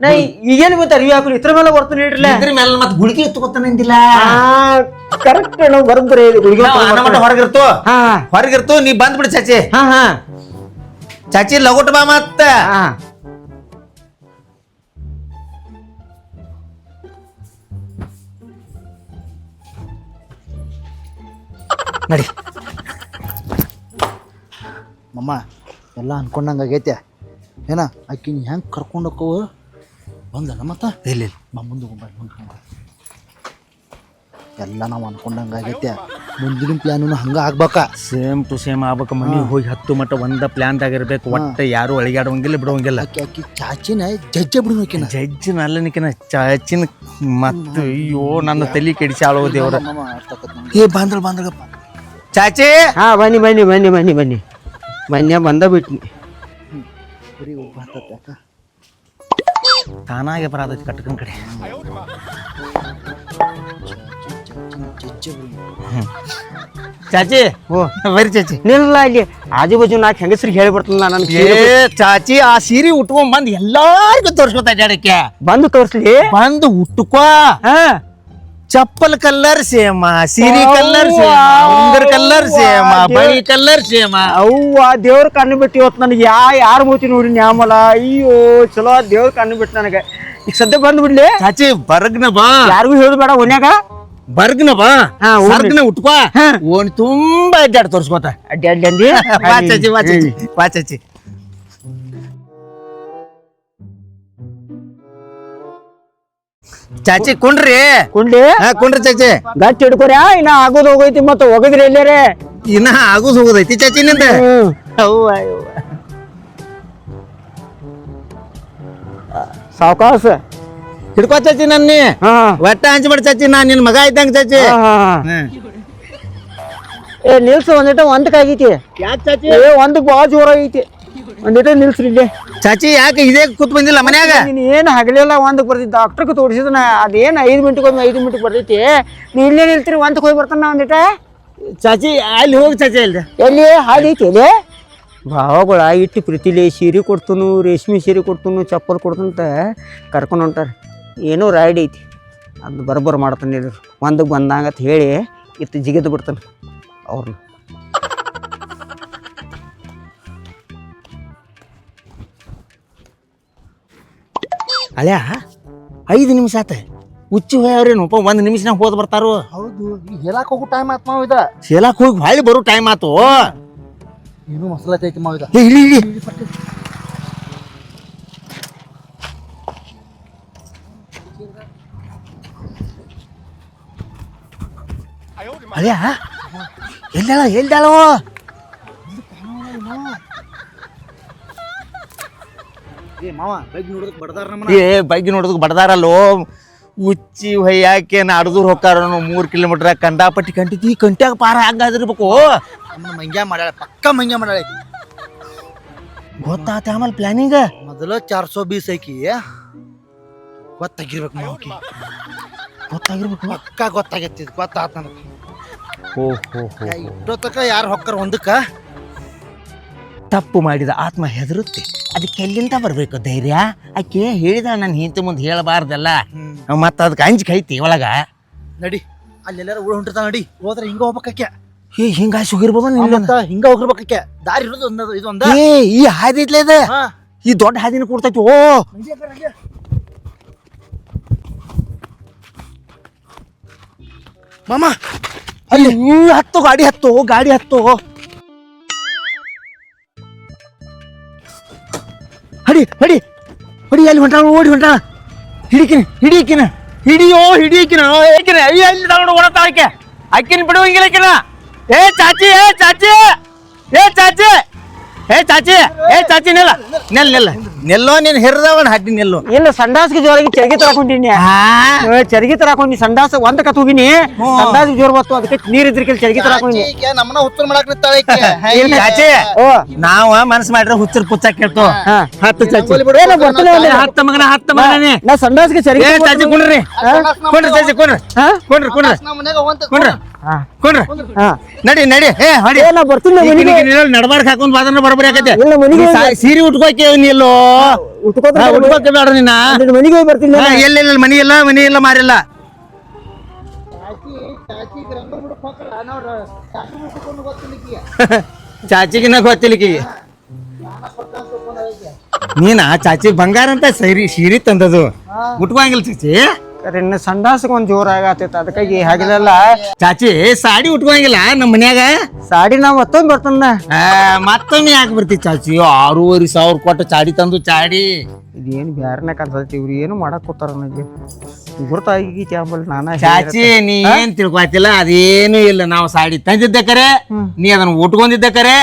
ನಾ ಈಗೇನು ಮತ್ತೆ ಅರಿವಿ ಹಾಕಿ ಇದ್ರ ಮೇಲೆ ಬರ್ತಾನೆ ಇಡ್ರಲ್ಲ ಇದ್ರ ಮೇಲೆ ಮತ್ತೆ ಗುಳಿಗೆ ತಗೋತಾನಂದಿಲ್ಲ ಕರೆಕ್ಟ್ ನಾವು ಬರೋಬ್ಬರಿ ಗುಳಿಗೆ ಹೊರಗಿರ್ತು ನೀ ಬಂದ್ಬಿಡು ಚಾಚಿ ಚಾಚಿ ಲಗೋಟ್ ಬಾ ಮತ್ತ ನಡಿ ಮಮ್ಮ ಎಲ್ಲ ಅನ್ಕೊಂಡಂಗ ಆಗೈತೆ ಏನ ಆಕಿನ ಹೆಂಗ್ ಕರ್ಕೊಂಡು ಹೋಕ್ಕವು ಬಂದಲ್ಲ ಮತ್ತ ಇಲ್ಲ ಮುಂದೆ ಎಲ್ಲ ನಾವು ಅನ್ಕೊಂಡಂಗ ಆಗೈತೆ ಮುಂದಿನ ಪ್ಲಾನು ಹಂಗ ಆಗ್ಬೇಕ ಸೇಮ್ ಟು ಸೇಮ್ ಆಗ್ಬೇಕು ಮನೆಗೆ ಹೋಗಿ 10 ಮಟ್ಟ ಒಂದ ಪ್ಲಾನ್ದಾಗ ಇರ್ಬೇಕು ಒಟ್ಟು ಯಾರು ಅಳಿಗಾಡುವಂಗಿಲ್ಲ ಬಿಡುವಂಗಿಲ್ಲ ಆಕಿ ಚಾಚಿನ ಜಜ್ಜೆ ಬಿಡ್ಬೇಕಿನ ಜಡ್ಜ್ ನಲ್ಲನಿಕಿನ ಚಾಚಿನ ಮತ್ತು ಅಯ್ಯೋ ನನ್ನ ತಲೆ ಕೆಡಿಸಿ ಆಳೋ ದೇವ್ರ ಏ ಬಾಂದ್ರಪ್ಪ ಚಾಚಿ ಬನ್ನಿ ಬಂದ ಬಿಟ್ನಿ ತಾನಾಗೆ ಬರಾದ ಕಟ್ಕನ್ ಕಡೆ ಚಾಚಿ ಬರ್ರಿ ಚಾಚಿ ನಿಲ್ಲ ಇಲ್ಲಿ ಆಜು ಬಾಜು ನಾಲ್ಕು ಹೆಂಗಸ್ರಿಗೆ ಹೇಳಿ ಬರ್ತಲ್ಲ ನನಗೆ ಚಾಚಿ ಆ ಸೀರೆ ಉಟ್ಕೊಂಡ್ ಬಂದ್ ಎಲ್ಲಾರ್ಗು ತೋರ್ಸ್ಕೊತಾ ಜಾಡಕ್ಕೆ ಬಂದು ತೋರ್ಸ್ಲಿ ಬಂದು ಉಟ್ಕೋ ಚಪ್ಪಲ್ ಕಲರ್ ಸೇಮ ಸೀರೆ ಕಲರ್ ಸೇಮ ಉಂಗರ್ ಕಲರ್ ಸೇಮ ಬಳಿ ಕಲರ್ ಸೇಮ ಅವ್ವ ದೇವ್ರ ಕಣ್ಣು ಬಿಟ್ಟು ಇವತ್ತು ನನಗೆ ಯಾರ ಮೂತಿ ನೋಡಿ ನ್ಯಾಮಲ ಅಯ್ಯೋ ಚಲೋ ದೇವ್ರ ಕಣ್ಣು ಬಿಟ್ಟು ನನಗೆ ಈಗ ಸದ್ಯ ಬಂದ್ ಬಿಡ್ಲಿ ಚಾಚಿ ಬರ್ಗ್ನ ಬಾ ಯಾರಿಗೂ ಹೇಳುದು ಬೇಡ ಒನ್ಯಾಗ ಬರ್ಗ್ನ ಬಾ ಸರ್ಗ್ನ ಉಟ್ಕೋ ಓಣಿ ತುಂಬಾ ಅಡ್ಡಾಡ್ ತೋರ್ಸ್ಕೊತ ಅಡ್ಡಿ ವಾ ಚಾಚಿ ಚಾಚಿ ಕುಂಡ್ರಿ ಕುಂಡ್ರಿ ಚಾಚಿ ಗಟ್ಟಿ ಹಿಡ್ಕೊರ್ಯಾ ಇನ್ನ ಆಗೋದ್ ಹೋಗೈತಿ ಮತ್ತ ಹೋಗದ್ರಿ ಎಲ್ಲಾರೆ ಇನ್ನ ಆಗೋದ್ ಹೋಗೋದೈತಿ ಚಾಚಿ ನಿಂದ ಸಾವಕಾಶ ಹಿಡ್ಕೋ ಚಾಚಿ ನನ್ನಿ ಒಟ್ಟ ಹಂಚ್ಬಿಡ ಚಾಚಿ ನಾ ನಿನ್ ಮಗ ಇದ್ದಂಗ ಚಾಚಿ ಏ ನಿಲ್ಸ ಒಂದಕ್ಕೆ ಆಗೈತಿ ಯಾಕೆ ಚಾಚಿ ಒಂದು ಬಾಳ ಜೋರಾಗೈತಿ ನಿಲ್ಸ್ರಿ ಇಲ್ಲಿ ಚಾಚಿ ಯಾಕೆ ಇದೇ ಕೂತ್ ಬಂದಿಲ್ಲ ಮನ್ಯಾಗ ನೀನ್ ಏನ್ ಹಗಲೆಲ್ಲ ಒಂದಕ್ಕೆ ಬರ್ತಿದ್ದ ಡಾಕ್ಟರ್ಗೆ ತೋರಿಸಿದ್ನ ಅದೇನ್ 5 ಮಿನಿಟ್ಗೊಮ್ಮೆ 5 ಮಿನಿಟ್ ಬರ್ತೈತಿ ನೀ ಇಲ್ಲೇ ನಿಲ್ತೀರಿ ಒಂದಕ್ಕೆ ಹೋಗಿ ಬರ್ತಾನ ಒಂದಿಟ ಚಾಚಿ ಅಲ್ಲಿ ಹೋಗಿ ಚಾಚಿ ಅಲ್ಲಿ ಎಲ್ಲಿ ಹಾಲು ಐತಿ ಎಲ್ಲಿ ಭಾವಗಳ ಇಟ್ಟು ಪ್ರೀತಿಲಿ ಸೀರೆ ಕೊಡ್ತನು ರೇಷ್ಮೆ ಸೀರೆ ಕೊಡ್ತನು ಚಪ್ಪಲ್ ಕೊಡ್ತಂತ ಕರ್ಕೊಂಡು ಹೊಂಟಾರ ಏನೋ ರೈಡ್ ಐತಿ ಅದು ಬರೋಬ್ಬರ ಮಾಡ್ತಾನೆ ಇದ್ರು ಒಂದಕ್ಕೆ ಬಂದಂಗತ್ ಹೇಳಿ ಇತ್ತು ಜಿಗಿದು ಬಿಡ್ತಾನೆ ಅವ್ರನ್ನ ಅಳ್ಯಾ 5 ನಿಮಿಷ ಆತ ಹುಚ್ಚಿ ಹೋಯವ್ರೇನಪ್ಪ 1 ನಿಮಿಷನಾಗ ಹೋದ್ ಬರ್ತಾರು ಹೌದು ಈಗ ಹೇಳಕ್ ಹೋಗೋ ಟೈಮ್ ಆತ್ ಮಾವ ಇದ ಸೇಲಾಕ್ ಹೋಗಿ ಹೊಳ್ಳಿ ಬರೋ ಟೈಮ್ ಆತು ಏನು ಮಸಾಲೆ ಐತಿ ಮಾವ ಇದ ಇಳಿ ಅಳಿಯ ಎಲ್ಲಾಳೋ ಏ ಮಾವ ಬೈಕ್ ನೋಡೋದಕ್ಕೆ ಬಡದಾರ ಏ ಬೈಕ್ ನೋಡೋದಕ್ಕೆ ಬಡದಾರಲ್ಲೋ ಉಚ್ಚಿ ಹೊಯ್ಯಾಕೆ ನಾಡ್ದೂರ್ ಹೊಕ್ಕಾರ 3 ಕಿಲೋಮೀಟರ್ ಕಂಡಾಪಟ್ಟಿ ಕಂಟಿತಿ ಕಂಟ್ಯಾಗ ಪಾರ ಹಂಗಾದಿರ್ಬೇಕು ನಮ್ಮ ಮಂಗ್ಯ ಮಾಡ್ಯಾಳ ಪಕ್ಕ ಮಂಗ್ಯ ಮಾಡ್ಯಾಳ ಗೊತ್ತಾತ ಆಮೇಲೆ ಪ್ಲಾನಿಂಗ್ ಮೊದಲ 420 ಐಕಿ ಗೊತ್ತಾಗಿರ್ಬೇಕು ಮಾವಕಿ ಗೊತ್ತಾಗಿರ್ಬೇಕು ಪಕ್ಕ ಗೊತ್ತಾಗೈತಿ ಗೊತ್ತಾತ ನನಗೆ ಹೋ ಹೋ ಹೋ ಇಟ್ಟೋತಕ ಯಾರು ಹೊಕ್ಕರ್ ಒಂದಕ್ಕ ತಪ್ಪು ಮಾಡಿದ ಆತ್ಮ ಹೆದರುತ್ತೆ ಅದಕ್ಕೆ ಎಲ್ಲಿಂದ ಬರ್ಬೇಕು ಧೈರ್ಯ ಆಕೆ ಹೇಳಿದ ನಾನು ಹಿಂತ ಮುಂದೆ ಹೇಳಬಾರ್ದಲ್ಲ ಮತ್ತ ಅದಕ್ಕೆ ಅಂಜಿಕೆ ಐತಿ ಒಳಗ ನಡಿ ಅಲ್ಲೆಲ್ಲಾರ ಉಳ ಹೊಂಟಿರ್ತಾವ ನಡಿ ಹೋದ್ರೆ ಹಿಂಗ ಹೋಗ್ಬೇಕಾಕೆ ಏ ಹಿಂಗ ಸುಗಿರ್ಬೋದ ಹಿಂಗ ಹೋಗಿರ್ಬೇಕಾಕೆ ದಾರಿ ಇರೋದು ಇದೊಂದ ಏ ಈ ಹಾದಿ ಇದ್ಲೇ ಇದೆ ಹಾ ಈ ದೊಡ್ಡ ಹಾದಿನ ಕೊಡ್ತೈತಿ ಓ ಮಾಮ ಅಲ್ಲಿ ಹತ್ತು ಗಾಡಿ ಹತ್ತು ಹಡಿ ಅಲ್ಲಿ ಹೊಂಟಾಳ ಓಡಿ ಹೊಂಟಾಳ ಹಿಡಿಕಿನ ಅಯ್ಯ ಇಲ್ಲಿ ತಗೊಂಡು ಓಡತಾಳಕ್ಕೆ ಅಕ್ಕಿನ ಬಿಡುವಂಗಿಲ್ಲ ಆಕಿನ ಏ ಚಾಚಿ ನೆಲ್ಲೋ ನೀನ್ ಹೆರ್ದವನ್ ಹಡ್ಡಿ ನೆಲ್ಲು ಇಲ್ಲ ಸಂಡಾಸ್ಗೆ ಜೋರಾಗಿ ಚರ್ಗಿ ತರಾಕೊಂಡಿನಿ ಚರ್ಗಿ ತರಾಕೊಂಡಿ ಸಂಡಾಸ ಒಂದ್ ಕತ್ ಹೋಗಿನಿ ಸಂಡಾಸ್ಗೆ ಜೋರ್ ಬತ್ತು ಅದಕ್ಕೆ ನೀರ್ ಇದ್ರಿಕೆ ಚರ್ಗಿ ತರಾಕೊಂಡಿ ನಮ್ಮನ್ನ ಹುಚ್ಚರ್ ಮಾಡಕ್ ನಿಂತಾಳ ಚಾಚಿ ನಾವ ಮನಸ್ ಮಾಡ್ರೆ ಹುಚ್ಚರ್ ಪುಚ್ಚ ಕೇಳ್ತು ಹತ್ತು ಚಾಚಿ ಹತ್ತ ಮಗನೇ ನಾ ಸಂಡಾಸ್ಗೆ ಚರ್ಗಿ ಚಾಚಿ ಕುಣ್ರಿ ಚಾಚಿ ಕುಣ್ರಿ ನಡಿ ಏ ಹೊಡಿ ನಾ ಬರ್ತೀನಿ ನಡಬಾರ್ಕ್ ಹಾಕೊಂಡ್ ಬಾದ್ರ ಬರಬರಿ ಆಕೈತೆ ಇಲ್ಲ ಮನಿಗೆ ಸೀರೆ ನೀಲ್ಲೋ ಉಟ್ಕೋಕೆ ಬೇಡ ನಿನ್ನ ಮನಿಗೆ ಹೋಗಿ ಬರ್ತೀನಿ ಎಲ್ಲ ಮನಿ ಇಲ್ಲ ಮಾರಿಲ್ಲ ಚಾಚಿಗಿನ ಗೊತ್ತಿಲಿಕ್ಕೆ ನೀನ ಚಾಚಿ ಬಂಗಾರ ಅಂತ ಸೀರೆ ತಂದದು ಉಟ್ಕೋಂಗಿಲ್ಲ ಚಾಚಿ ಸಂಡಾಸಕ್ಕೆ ಒಂದ್ ಜೋರ್ ಆಗತ್ತೈತ ಅದಕ್ಕಾಗಿ ಹಾಗಿಲ್ಲ ಚಾಚಿ ಸಾಡಿ ಉಟ್ಕೋಂಗಿಲ್ಲ ನಮ್ಮ ಮನ್ಯಾಗ ಸಾಡಿ ನಾವ್ ಮತ್ತೊಂದ್ ಬರ್ತಂದ ಮತ್ತೊಮ್ಮೆ ಯಾಕೆ ಬರ್ತಿ ಚಾಚಿ 6,500 ಕೊಟ್ಟು ಚಾಡಿ ತಂದು ಚಾಡಿ ಇದೇನ್ ಬ್ಯಾರನ ಕಾಣ್ತೈತಿ ಇವ್ರು ಏನು ಮಾಡಕ್ ಕೂತಾರ ನನಗೆ ಗುರ್ತಾಗೈತಿ ಆಮೇಲೆ ನಾನ ಚಾಚಿ ನೀ ಏನ್ ತಿಳ್ಕೊತಿಲ್ಲ ಅದೇನು ಇಲ್ಲ ನಾವು ಸಾಡಿ ತಂದಿದ್ದ ಕರೆ ನೀ ಅದನ್ನ ಉಟ್ಕೊಂಡಿದ್ದ ಕರೆ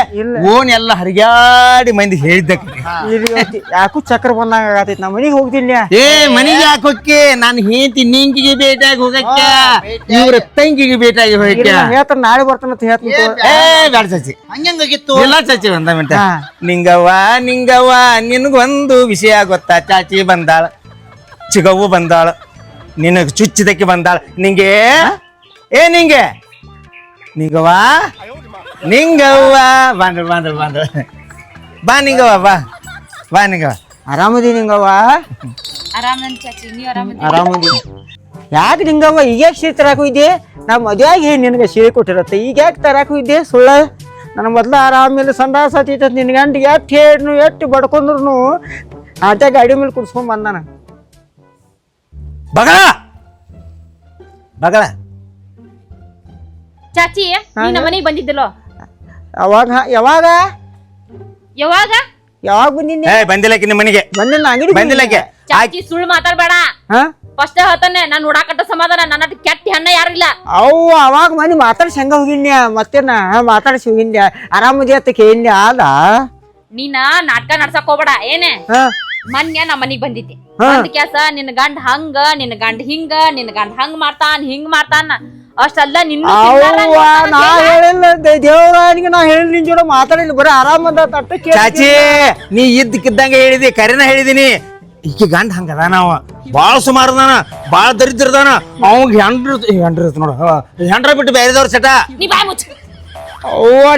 ಓನ್ ಎಲ್ಲ ಹರಿಗಾಡಿ ಮಂದಿ ಹೇಳಿದ್ದ ಕರೆ ಯಾಕೂ ಚಕ್ರ ಬಂದಂಗ ಆಗತೈತಿ ನಾ ಮನಿಗೆ ಹೋಗ್ತೀನಿ ಏ ಮನಿಗೆ ಯಾಕೆ ಹೋಗಿ ನಾನು ಹೇಂತಿ ನಿಂಗಿಗೆ ಭೇಟಿಯಾಗಿ ಹೋಗಕ್ಕ ಇವ್ರ ತಂಗಿಗೆ ಭೇಟಿಯಾಗಿ ಹೋಗಕ್ಕ ಹೇಳ್ತಾರ ನಾಳೆ ಬರ್ತಾನ ಅಂತ ಹೇಳ್ತೀನಿ ಏ ಬೇಡ ಚಾಚಿ ಹಂಗಿತ್ತು ಇಲ್ಲ ಚಾಚಿ ಒಂದ ಮಿಂಟ ನಿಂಗವ್ವ ನಿನ್ಗೊಂದು ವಿಷಯ ಗೊತ್ತಾ ಚಾಚಿ ಬಂದಾಳ ಚಿಗವ್ವ ಬಂದಾಳ ನಿನಗೆ ಚುಚ್ಚಿದಕ್ಕೆ ಬಂದಾಳ ನಿಂಗೆ ನಿಂಗವ್ವ ಬಂದ್ರು ಬಾ ನಿಂಗವ್ವ ಆರಾಮದಿ ನಿಂಗವ್ವ ಆರಾಮದಿ ಯಾಕೆ ನಿಂಗವ್ವ ಈಗ ಸೀರೆ ತರಾಕ ಇದ್ದೆ ನಾ ಮದುವೆಯಾಗಿ ನಿನಗೆ ಸೀರೆ ಕೊಟ್ಟಿರತ್ತೆ ಈಗ ಯಾಕೆ ತರಾಕ ಇದ್ದೆ ಸುಳ್ಳ ನನ್ನ ಮೊದ್ಲು ಆರಾಮಿಲ್ಲ ಸಂಡಾಸ ಹತ್ತಿತ್ತ ನಿನ್ ಗಂಟು ಎಷ್ಟು ಹೇಳಿನು ಎಷ್ಟು ಬಡ್ಕೊಂಡ್ರು ಆಟ ಗಾಡಿ ಮೇಲೆ ಕುಡ್ಸ್ಕೊಂಡ್ ಬಂದಾನ ಬಗಳ ಚಾಚಿ ನೀ ನಮ್ಮ ಮನೆಗೆ ಬಂದಿದ್ದಲ್ಲೋ ಯಾವಾಗ ಬಂದಿದ್ದೆ ಬಂದಿಲ್ಲಕ್ಕೆ ನಿಮ್ಮ ಮನೆಗೆ ಬಂದಿಲ್ಲ ಅಂಗಡಿ ಬಂದಿಲ್ಲಕ್ಕೆ ಚಾಚಿ ಸುಳ್ಳು ಮಾತಾಡ್ಬೇಡ ಫಸ್ಟ್ ಹೇಳ್ತಾನೆ ನಾನು ನೋಡಾಕಟ್ಟ ಸಮಾಧಾನ ನನ್ನ ಕೆಟ್ಟ ಹೆಣ್ಣ ಯಾರಿಲ್ಲ ಅವಾಗ ಮನಿ ಮಾತಾಡ್ಸಿ ಹಂಗ ಹೋಗಿನ್ಯ ಮತ್ತೇನ ಮಾತಾಡ್ಸಿ ಹೋಗಿನ್ಯ ಆರಾಮದಿ ಅಂತ ಕೇಳಿನ್ಯ ಆದ ನೀನ ನಾಟಕ ನಡ್ಸಕ್ ಹೋಗ್ಬೇಡ ಏನೇ ಮೊನ್ನೆ ನಮ್ಮ ಮನಿಗ್ ಬಂದಿದ್ದೆ ಒಂದ್ ಕೆಲ್ಸ ನಿನ್ನ ಗಂಡ ಹಂಗ ನಿನ್ನ ಗಂಡ ಹಂಗ ಮಾಡ್ತಾನ ಹಿಂಗ್ ಮಾಡ್ತಾನ ಅಷ್ಟಲ್ಲ ನಿನ್ನ ನಾ ಹೇಳಿಲ್ಲ ದೇವರಾಣಿಗೆ ನಾ ಹೇಳಿ ನಿನ್ ಜೋಡ ಮಾತಾಡಿಲ್ಲ ಬರೀ ಆರಾಮದ ತಟ್ಟ ಚಾಚಿ ನೀ ಇದ್ದಕ್ಕಿದ್ದಂಗ ಹೇಳಿದಿ ಕರೆನ ಹೇಳಿದಿನಿ ಈಕಿ ಗಂಡ ಹಂಗದ ನಾವ ಬಾಳ ಸುಮಾರದಾನ ಬಾಳ ದರಿದ್ರದಾನ ಅವಂಗ ಹೆಂಡ್ರ ನೋಡ ಹೆಂಡ್ರ ಬಿಟ್ಟು ಬೇರೆದವ್ರ ಸೆಟ ನೀ ಬಾಯ್ ಮುಚ್ಚ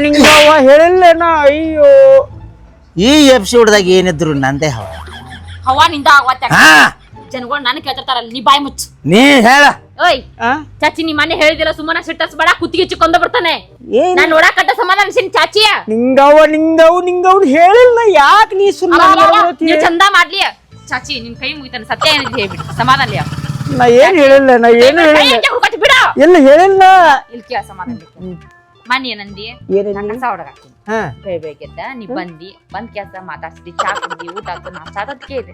ನಿಂಗ ಹೇಳಿಲ್ಲ ಅಯ್ಯೋ ಈ ಎಫ್ಸಿ ಹೊಡ್ದಾಗ ಏನಿದ್ರು ನಂದೇ ಹವಾ ನಿಂದ ಜನಗಳು ನನ್ ಕೇಳ್ತಿರ್ತಾರಲ್ಲ ನೀ ಬಾಯ್ ಮುಚ್ಚ ನೀ ಹೇಳ ಓಯ್ ಚಾಚಿ ನೀ ಮನೆ ಹೇಳಿದಿಲ್ಲ ಸುಮ್ಮನೆ ಸಿಟ್ಟಸ್ಬೇಡ ಕುತ್ತಿಗೆ ಚಿಕ್ಕೊಂಡ ಬರ್ತಾನೆ ನಾನ್ ನೋಡಾಕಟ್ಟ ಸಮಾಧಾನ ಚಾಚಿಯ ನಿಂಗವ್ ಹೇಳಿಲ್ಲ ಯಾಕೆ ನೀ ನೀವ್ ಚಂದ ಮಾಡ್ಲಿ ಚಾಚಿ ನಿನ್ ಕೈ ಮುಗಿತಾನ ಸತ್ಯ ಏನಿದೆ ಹೇಳ್ಬಿಡಿ ಸಮಾಧಾನ ನಾ ಏನ್ ಹೇಳಿಲ್ಲ ಬಿಡ ಎಲ್ಲ ಹೇಳಿಲ್ಲ ಇಲ್ಲಿ ಕೇಳ ಸಮಾಧಾನ ಮನಿ ಏನಂದಿ ನನ್ನ ಕಸ ಹೊಡಗಾಕ್ತೀನಿ ಬೆಳಗ್ಗೆದ್ದ ನೀ ಬಂದ್ ಕೆಲಸ ಮಾತಾಡ್ಸಿದಿ ಚಾ ಕುಡ್ದಿ ಊಟ ಆತು ನಾಷ್ಟ ಆತದ್ ಕೇಳಿ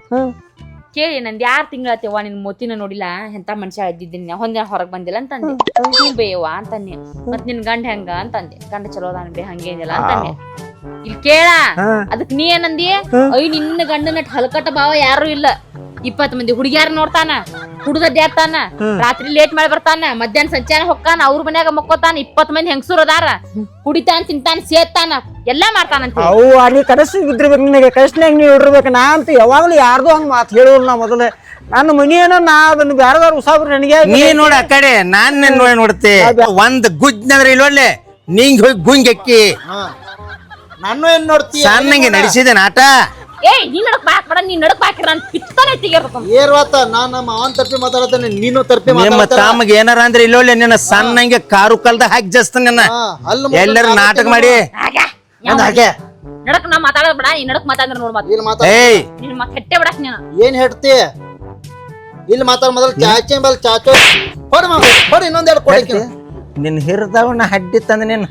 ಕೇಳಿ ನಂದು 2 ತಿಂಗಳಾತೇವ ನಿನ್ ಮೋತಿನ ನೋಡಿಲ್ಲ ಎಂತ ಮನುಷ್ಯ ಇದ್ದಿದ್ದೀನಿ ಒಂದಿನ ಹೊರಗ್ ಬಂದಿಲ್ಲ ಅಂತಂದೆ ನೀ ಬೇಯವ್ವ ಅಂತಂದೆ ಮತ್ ನಿನ್ ಗಂಡ ಹೆಂಗ ಅಂತಂದೆ ಗಂಡ ಚಲೋ ಅದಾನ ಬೇ ಹಂಗೇನಿಲ್ಲ ಅಂತಂದೆ ಇಲ್ಲಿ ಕೇಳ ಅದಕ್ ನೀ ಏನಂದಿ ಅಯ್ಯ ನಿನ್ನ ಗಂಡನ ಹಲಕಟ್ಟ ಭಾವ ಯಾರು ಇಲ್ಲ 20 ಮಂದಿ ಹುಡುಗಿಯಾರ ನೋಡ್ತಾನ ಹುಡುಗದ್ಯಾರ್ತಾನ ರಾತ್ರಿ ಲೇಟ್ ಮಾಡಿ ಬರ್ತಾನ ಮಧ್ಯಾಹ್ನ ಸಂಚಾನ ಹೊಕ್ಕಾನ ಅವ್ರ ಮನ್ಯಾಗ ಮಕ್ಕೋತಾನ 20 ಮಂದಿ ಹೆಂಗಸೂರ್ ಅದಾರ ಕುಡಿತಾನ ತಿಂತಾನ ಸೇತಾನ ಎಲ್ಲಾ ಮಾಡ್ತಾನಂತ ಅವು ಅಲ್ಲಿ ಕನಸು ಬಿದ್ದಿರ್ಬೇಕು ನಿನಗೆ ಕನಸಿನಾಗ ನೀವು ಇಡಿರ್ಬೇಕು ನಾ ಅಂತ ಯಾವಾಗ್ಲೂ ಯಾರ್ದು ಹಂಗ ಮಾತು ಹೇಳೋರು ನಾ ಮೊದಲೇ ನನ್ನ ಮನಿಯೇನ ನಾ ಅದನ್ನ ಬ್ಯಾರದಾರ ಉಸಾಬ್ರು ನನಗೆ ನೀ ನೋಡ ಆ ಕಡೆ ನಾನ್ ನೋಡ್ತಿ ಒಂದ್ ಗುಜ್ನಂದ್ರೆ ಇಲ್ಲೊಳ್ಳೆ ನಿಂಗ್ ಹೋಗಿ ಗುಂಗೆಕ್ಕಿ ನಾನು ಏನ್ ನೋಡ್ತೀಯ ಸಣ್ಣಂಗೆ ನಡೆಸಿದೆ ನಾಟ ಏಯ್ ನೀ ನಡಕ್ ಬಾಕ್ಬೇಡ ನೀ ನಡಕ್ ಬಾಕಿರ ನಾನು ಪಿತ್ತನೆ ತೆಗಿರ್ಬೇಕು ಏರ್ವಾತ ನಾನ್ ನಮ್ಮ ಅವನ್ ತರ್ಪಿ ಮಾತಾಡತೇನೆ ನೀನು ತರ್ಪಿ ನಿಮ್ಮ ತಮ್ಮಗೆ ಏನಾರ ಅಂದ್ರೆ ಇಲ್ಲೊಳ್ಳೆ ನಿನ್ನ ಸಣ್ಣಂಗೆ ಕಾರು ಕಲ್ದ ಹಾಕಿ ಜಸ್ತ ನಿನ್ನ ಎಲ್ಲರೂ ನಾಟಕ ಮಾಡಿ ಹಾಗೆ ನಡಕ್ ನಾ ಮಾತಾಡೋದ್ ಬೇಡ ನೀ ನಡಕ್ ಮಾತಾಡಿದ್ರೆ ನೋಡ್ ಮಾತು ಇಲ್ಲಿ ಮಾತಾಡ ಏಯ್ ನೀನ್ ಮತ್ತೆ ಹೆಟ್ಟೆ ಬಿಡಕ್ ನೀನು ಏನ್ ಹೇಳ್ತಿ ಇಲ್ಲಿ ಮಾತಾಡ ಮೊದಲು ಚಾಚೆ ಬಲ್ ಚಾಚೋ ಕೊಡಿ ಇನ್ನೊಂದೆರಡು ಕೊಡಿ ನಿನ್ ಹಿರಿದವನ ಹಡ್ಡಿ ತಂದ ನೀನು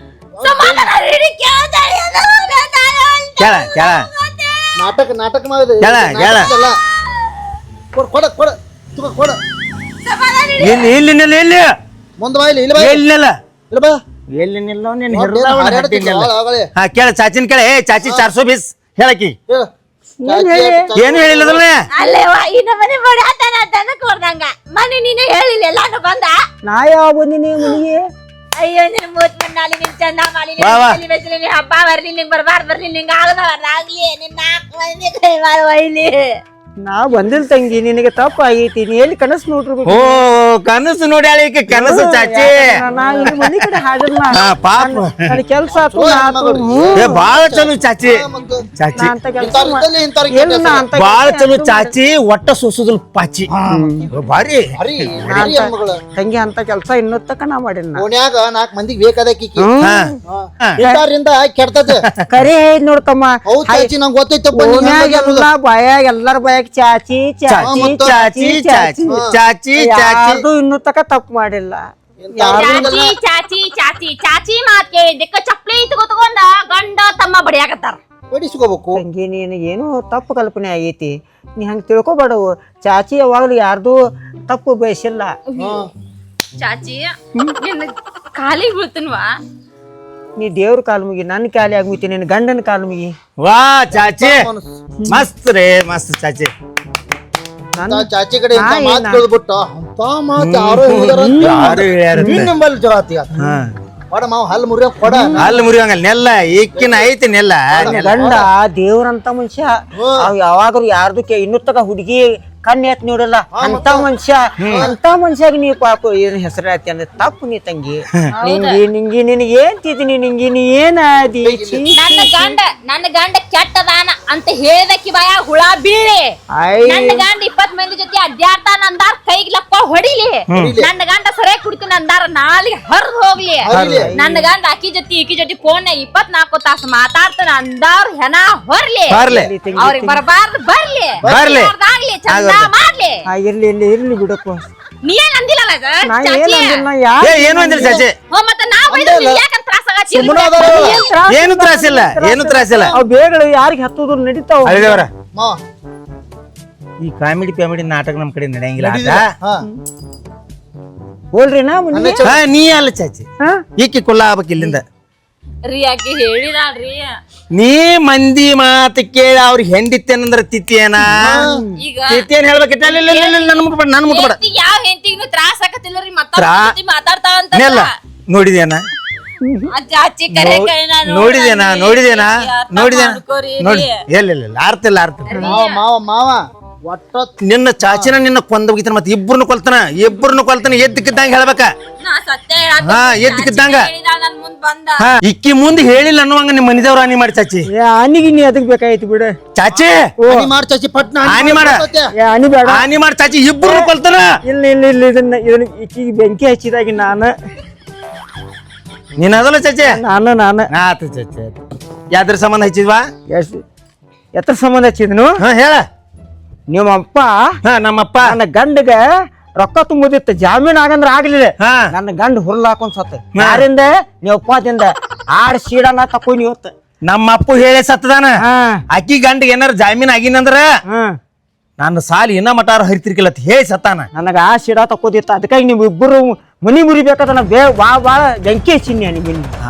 ಕೇಳ ಕೇಳ ನಾಟಕ ಮಾಡಿದೆ ಹೇಳ, ಹೇಳ. ಕೊಡ ಕೊಡ ತುಗ ಕೊಡ ಇಲ್ಲಿ ಇಲ್ಲಿ ನಿಲ್ಲ ಇಲ್ಲಿ ಮುಂದೆ ಬಾ ಇಲ್ಲಿ ಬಾ ಎಲ್ಲಿಲ್ಲ ಇಲ್ಲಿ ಬಾ ಎಲ್ಲಿ ನಿಲ್ಲೋ ನಿನ್ ಹಿರಿದವನ ಹಡ್ಡಿ ನಿಲ್ಲ ಆಗಲೇ ಹಾ ಕೇಳ ಚಾಚಿನ ಕೇಳ ಏ ಚಾಚಿ 420 ಹೇಳಕಿ ಹೇಳ ಏನು ಹೇಳಿಲ್ಲದಲ್ಲ ಅಲ್ಲೇವಾ ಇನ್ನ ಮನೆ ಬಡಾತನ ದನಕ್ ಹೊಡ್ದಂಗ ಮನೆ ನೀನೇ ಹೇಳಿಲ್ಲ ಎಲ್ಲಾನು ಬಂದ ನಾ ಯಾವ ಬಂದಿನಿ ಮನಿಗೆ ಅಯ್ಯೋ ನಿನ್ ಮೂತ್ ಮಣ್ಣಾಲಿ ನಿನ್ ಚಂದ ಮಾಡಿ ವಾ, ವಾ. ನಿನ್ ಹಬ್ಬ ಬರ್ಲಿ ನಿಂಗ್ ಬರ್ಬಾರ್ದು ಬರ್ಲಿ ನಿಂಗ್ ಆಗಲಿ ನಿನ್ 4 ಮಂದಿ ಕೈ ಮಾಡಿ ಒಯ್ಲಿ ನಾ ಬಂದಿಲ್ ತಂಗಿ ನಿನಗೆ ತಪ್ಪು ಆಗೈತಿ ನೀ ಎಲ್ಲಿ ಕನಸು ನೋಡಿರ್ಬೇಕು ಓ ಕನಸು ನೋಡಿ ಆಳಿಕೆ ಕನಸು ಚಾಚಿ ನಾ ಇಲ್ಲಿ ಮನಿ ಕಡೆ ಹಾಜರ್ ಹಾ ಪಾಪ ನನ್ನ ಕೆಲಸ ಆತು ನಾ ಆತು. ಏ ಬಾಳ ಚಲೋ ಚಾಚಿ ಚಾಚಿ ನಾ ಅಂತ ಕೆಲಸ ಏನು ನಾ ಅಂತ ಬಾಳ ಚಲೋ ಚಾಚಿ ಒಟ್ಟ ಸೋಸುದಲ್ ಪಾಚಿ ಬಾರಿ ತಂಗಿ ಅಂತ ಕೆಲಸ ಇನ್ನೂ ತಕ ನಾ ಮಾಡಿನ ಓಣ್ಯಾಗ 4 ಮಂದಿಗೆ ಬೇಕಾದಕ್ಕಿ ಹಾ ಇಂತಾರಿಂದ ಕೆಡ್ತದ ಕರೆ ನೋಡ್ತಮ್ಮ ಹೌದ್ ಚಾಚಿ ನಂಗೆ ಗೊತ್ತೈತಪ್ಪ ನೀನ್ ಓನ್ಯಾಗ ಹೆಂಗ್ ಎಲ್ಲಾ ಬಾಯಾಗ ಎಲ್ಲಾರ ಬಾಯಾಗ ಚಾಚಿ ಚಾಚಿ ಚಾಚಿ ಚಾಚಿ ಚಾಚಿ ಚಾಚಿ ಯಾರ್ದು ಇನ್ನೂ ತಕ ತಪ್ಪು ಮಾಡಿಲ್ಲ ಚಾಚಿ ಚಾಚಿ ಚಾಚಿ ಚಾಚಿ ಮಾತ್ ಕೇಳಿದ್ದಕ್ಕ ಚಪ್ಲಿ ತಗೊಂಡ ಗಂಡ ತಮ್ಮ ಬಡಿಯಾಕತ್ತಾರ ಬಡಿಸ್ಕೋಬೇಕು ತಂಗಿ ನಿನಗೇನು ತಪ್ಪು ಕಲ್ಪನೆ ಆಗೈತಿ ನೀ ಹಂಗ ತಿಳ್ಕೊಬೇಡವು ಚಾಚಿ ಯಾವಾಗ್ಲೂ ಯಾರ್ದು ತಪ್ಪು ಬಯಸಿಲ್ಲ ಚಾಚಿ ನಿನ್ನ ಕಾಲಿಗೆ ಬೀಳ್ತನ್ವಾ ನೀ ದೇವ್ರ ಕಾಲ್ ಮುಗಿ ನನ್ನ ಕಾಲಿ ಆಗ್ಬಿತಿ ನಿನ್ನ ಗಂಡನ ಕಾಲ್ ಮುಗಿ ವಾ ಚಾಚಿ ಮಸ್ತ್ ರೇ ಮಸ್ತ್ ಚಾಚಿ ಚಾಚಿ ಕಡೆ ಇಂತ ಮಾತು ಕೇಳ್ಬಿಟ್ಟ ಅಂತ ಮಾತು ಯಾರೋ ಯಾರು ಹೇಳ್ಯಾರಂತೆ? ನಿಮ್ಮಲ್ಲಿ ಜಗಾತಿ ಕೊಡ ಮಾವ ಹಲ್ಲು ಮುರಿಯ ಕೊಡ ಅಲ್ಲಿ ಮುರಿಯಂಗಲ್ಲ ನೆಲ್ಲ ಈಕಿನ ಐತಿ ನೆಲ್ಲ ಗಂಡ ದೇವ್ರಂತ ಮನುಷ್ಯ ಅವ್ ಯಾವಾಗ್ರು ಯಾರ್ದು ಇನ್ನೂ ತಕ ಹುಡುಗಿ ಕಣ್ಣು ಎತ್ ನೋಡಲ್ಲ ಅಂತ ಮನುಷ್ಯಾಗ ನೀ ಪಾಪ ಏನ್ ಹೆಸರು ಆಯ್ತಿ ಅಂದ್ರೆ ತಪ್ಪು ನೀ ತಂಗಿ ನಿಂಗಿ ನಿನಗೆ ಏನ್ ತಿದ್ದೀನಿ ನಿಂಗಿ ನೀ ಏನ ನನ್ನ ಗಂಡ ಕೆಟ್ಟದಾನ ಅಂತ ಹೇಳ್ದಕ್ಕಿ ಬಾಯ ಹುಳ ಬೀಳಿ ನನ್ನ ಗಂಡ 20 ಮಂದಿ ಜೊತೆ ಅಡ್ಡಾಡ್ತಾನ ಅಂದಾರ ಕೈಗೆ ಲಪ್ಪ ಹೊಡಿಲಿ ನನ್ನ ಗಂಡ ಸರಿಯಾಗಿ ಕುಡಿತೀನಿ ಅಂದಾರ ನಾಳಿಗೆ ಹರಿದು ಹೋಗ್ಲಿ ನನ್ನ ಗಂಡ ಅಕ್ಕಿ ಜೊತೆ ಫೋನ್ 24 ತಾಸು ಮಾತಾಡ್ತಾನ ಅಂದಾರ ಹೆಣ ಹೊರ್ಲಿ ಅವ್ರಿಗೆ ಬರಬಾರ್ದು ಬರ್ಲಿ ಆಗ್ಲಿ ಚಂದ ಮಾಡ್ಲಿ ಇರ್ಲಿ ಇರ್ಲಿ ಇರ್ಲಿ ಬಿಡಪ್ಪ ನೀ ಏನ್ ಅಂದಿಲ್ಲಲ್ಲ ನಾ ಏನ್ ಅಂದಿಲ್ಲ ಏನು ಅಂದ್ರಿ ಚಾಚಿ ಮತ್ತೆ ನಾ ಯಾಕಂತ ತ್ರಾಸ ಏನು ತ್ರಾಸಿಲ್ಲ ಏನು ತ್ರಾಸಿಲ್ಲ ಅವ್ ಬೇಗಳು ಯಾರಿಗೆ ಹತ್ತುದ್ರು ನಡೀತಾವ ಅಳಿದೇವ್ರ ಮಾವ ಈ ಕಾಮಿಡಿ ನಾಟಕ ನಮ್ ಕಡೆ ನಡೆಯಂಗಿಲ್ಲ ಹೋಲ್ರಿ ನಾ ಮುನ್ನಿ ನೀ ಅಲ್ಲ ಚಾಚಿ ಈಕಿ ಕುಲ್ಲ ಆಗ್ಬೇಕು ಇಲ್ಲಿಂದ ರೀ ಆಕಿ ಹೇಳಿದಾಳ್ರಿ ನೀ ಮಂದಿ ಮಾತು ಕೇಳಿ ಅವ್ರಿಗೆ ಹೆಂಡಿತ್ತೇನಂದ್ರ ತಿಥಿಯೇನ ಈಗ ತಿಥಿಯೇನ್ ಹೇಳ್ಬೇಕಿತ್ತ ನನ್ ಮುಟ್ಬೇಡ ಯಾವ ಹೆಂಡತಿಗೂ ತ್ರಾಸ ಆಕತಿಲ್ಲರಿ ಮಾತಾಡ್ತಾಳ ನೆಲ್ಲ ನೋಡಿದೇನ ಚಾಚಿ ಕರೆ ನೋಡಿದೇನಾ ನೋಡಿ ಎಲ್ಲಿಲ್ಲ ಆರ್ತಿಲ್ಲ ಮಾವ ಒಟ್ಟ ನಿನ್ನ ಚಾಚಿನ ನಿನ್ನ ಕೊಂದೋಗಿತಾನ ಮತ್ತೆ ಇಬ್ಬರನ್ನು ಕೊಲ್ತಾನ ಎದ್ದಕ್ಕಿದ್ದಂಗ ಹೇಳ್ಬೇಕ ಹಾ ಎದ್ದಕ್ಕಿದ್ದಂಗ ಇಕ್ಕಿ ಮುಂದೆ ಹೇಳಿಲ್ಲ ಅನ್ನುವಂಗ ನಿಮ್ಮ ಮನಿದೇವ್ರ ಹಾನಿ ಮಾಡಿ ಚಾಚಿ ಆನಿಗೆ ನೀ ಅದಕ್ ಬೇಕಾಯ್ತು ಬಿಡ ಚಾಚಿ ಮಾಡಿ ಚಾಚಿ ಪಟ್ನ ಹಾನಿ ಮಾಡ ಆನಿ ಬೇಡ ಹಾನಿ ಮಾಡಿ ಚಾಚಿ ಇಬ್ಬರನ್ನು ಕೊಲ್ತಾನ ಇಲ್ಲ ಇಲ್ಲ ಇಲ್ಲ ಇದನ್ನ ಈಕಿಗೆ ಬೆಂಕಿ ಹಚ್ಚಿದಾಗಿ ನಾನು ನೀನ್ ಅದಲ್ಲ ಚಾಚಿ ನಾನು ಆತ ಚಾಚಿ ಯಾವ್ದ್ರ ಸಂಬಂಧ ಹಚ್ಚಿದ್ವಾ ಎತ್ರ ಸಂಬಂಧ ಹಚ್ಚಿದ್ನು ಹಾ ಹೇಳ ನಿಮ್ಮಪ್ಪ ನಮ್ಮಪ್ಪ ನನ್ನ ಗಂಡಗ ರೊಕ್ಕ ತುಂಬುದಿತ್ತು ಜಾಮೀನ್ ಆಗಂದ್ರ ಆಗ್ಲಿಲ್ಲ ಹಾ ನನ್ನ ಗಂಡ ಹುರ್ಲ್ ಹಾಕೊಂಡ್ ಸತ್ತ ಯಾರಿಂದ ನೀವಪ್ಪದಿಂದ ಆಡ್ ಸೀಡನ ತಕೊಂಡ್ ಇವತ್ತು ನಮ್ಮ ಅಪ್ಪು ಹೇಳಿ ಸತ್ತದಾನ ಅಕ್ಕಿ ಗಂಡ ಏನಾರ ಜಾಮೀನ್ ಆಗಿನಂದ್ರ ನನ್ನ ಸಾಲಿ ಇನ್ನ ಮಟಾರ ಹರಿತಿರ್ಕಿಲ್ಲ ಹೇ ಸತ್ತಾನ. ನನಗೆ ಆ ಸಿಡ ತಕ್ಕೋದಿತ್ತು, ಅದಕ್ಕಾಗಿ ನೀವು ಇಬ್ಬರು ಮನಿ ಮುರಿಬೇಕಾದ ನಾ ಭಾಳ ಬೆಂಕಿ ಹಚ್ಚಿನಿ ನಿಮಗೆ.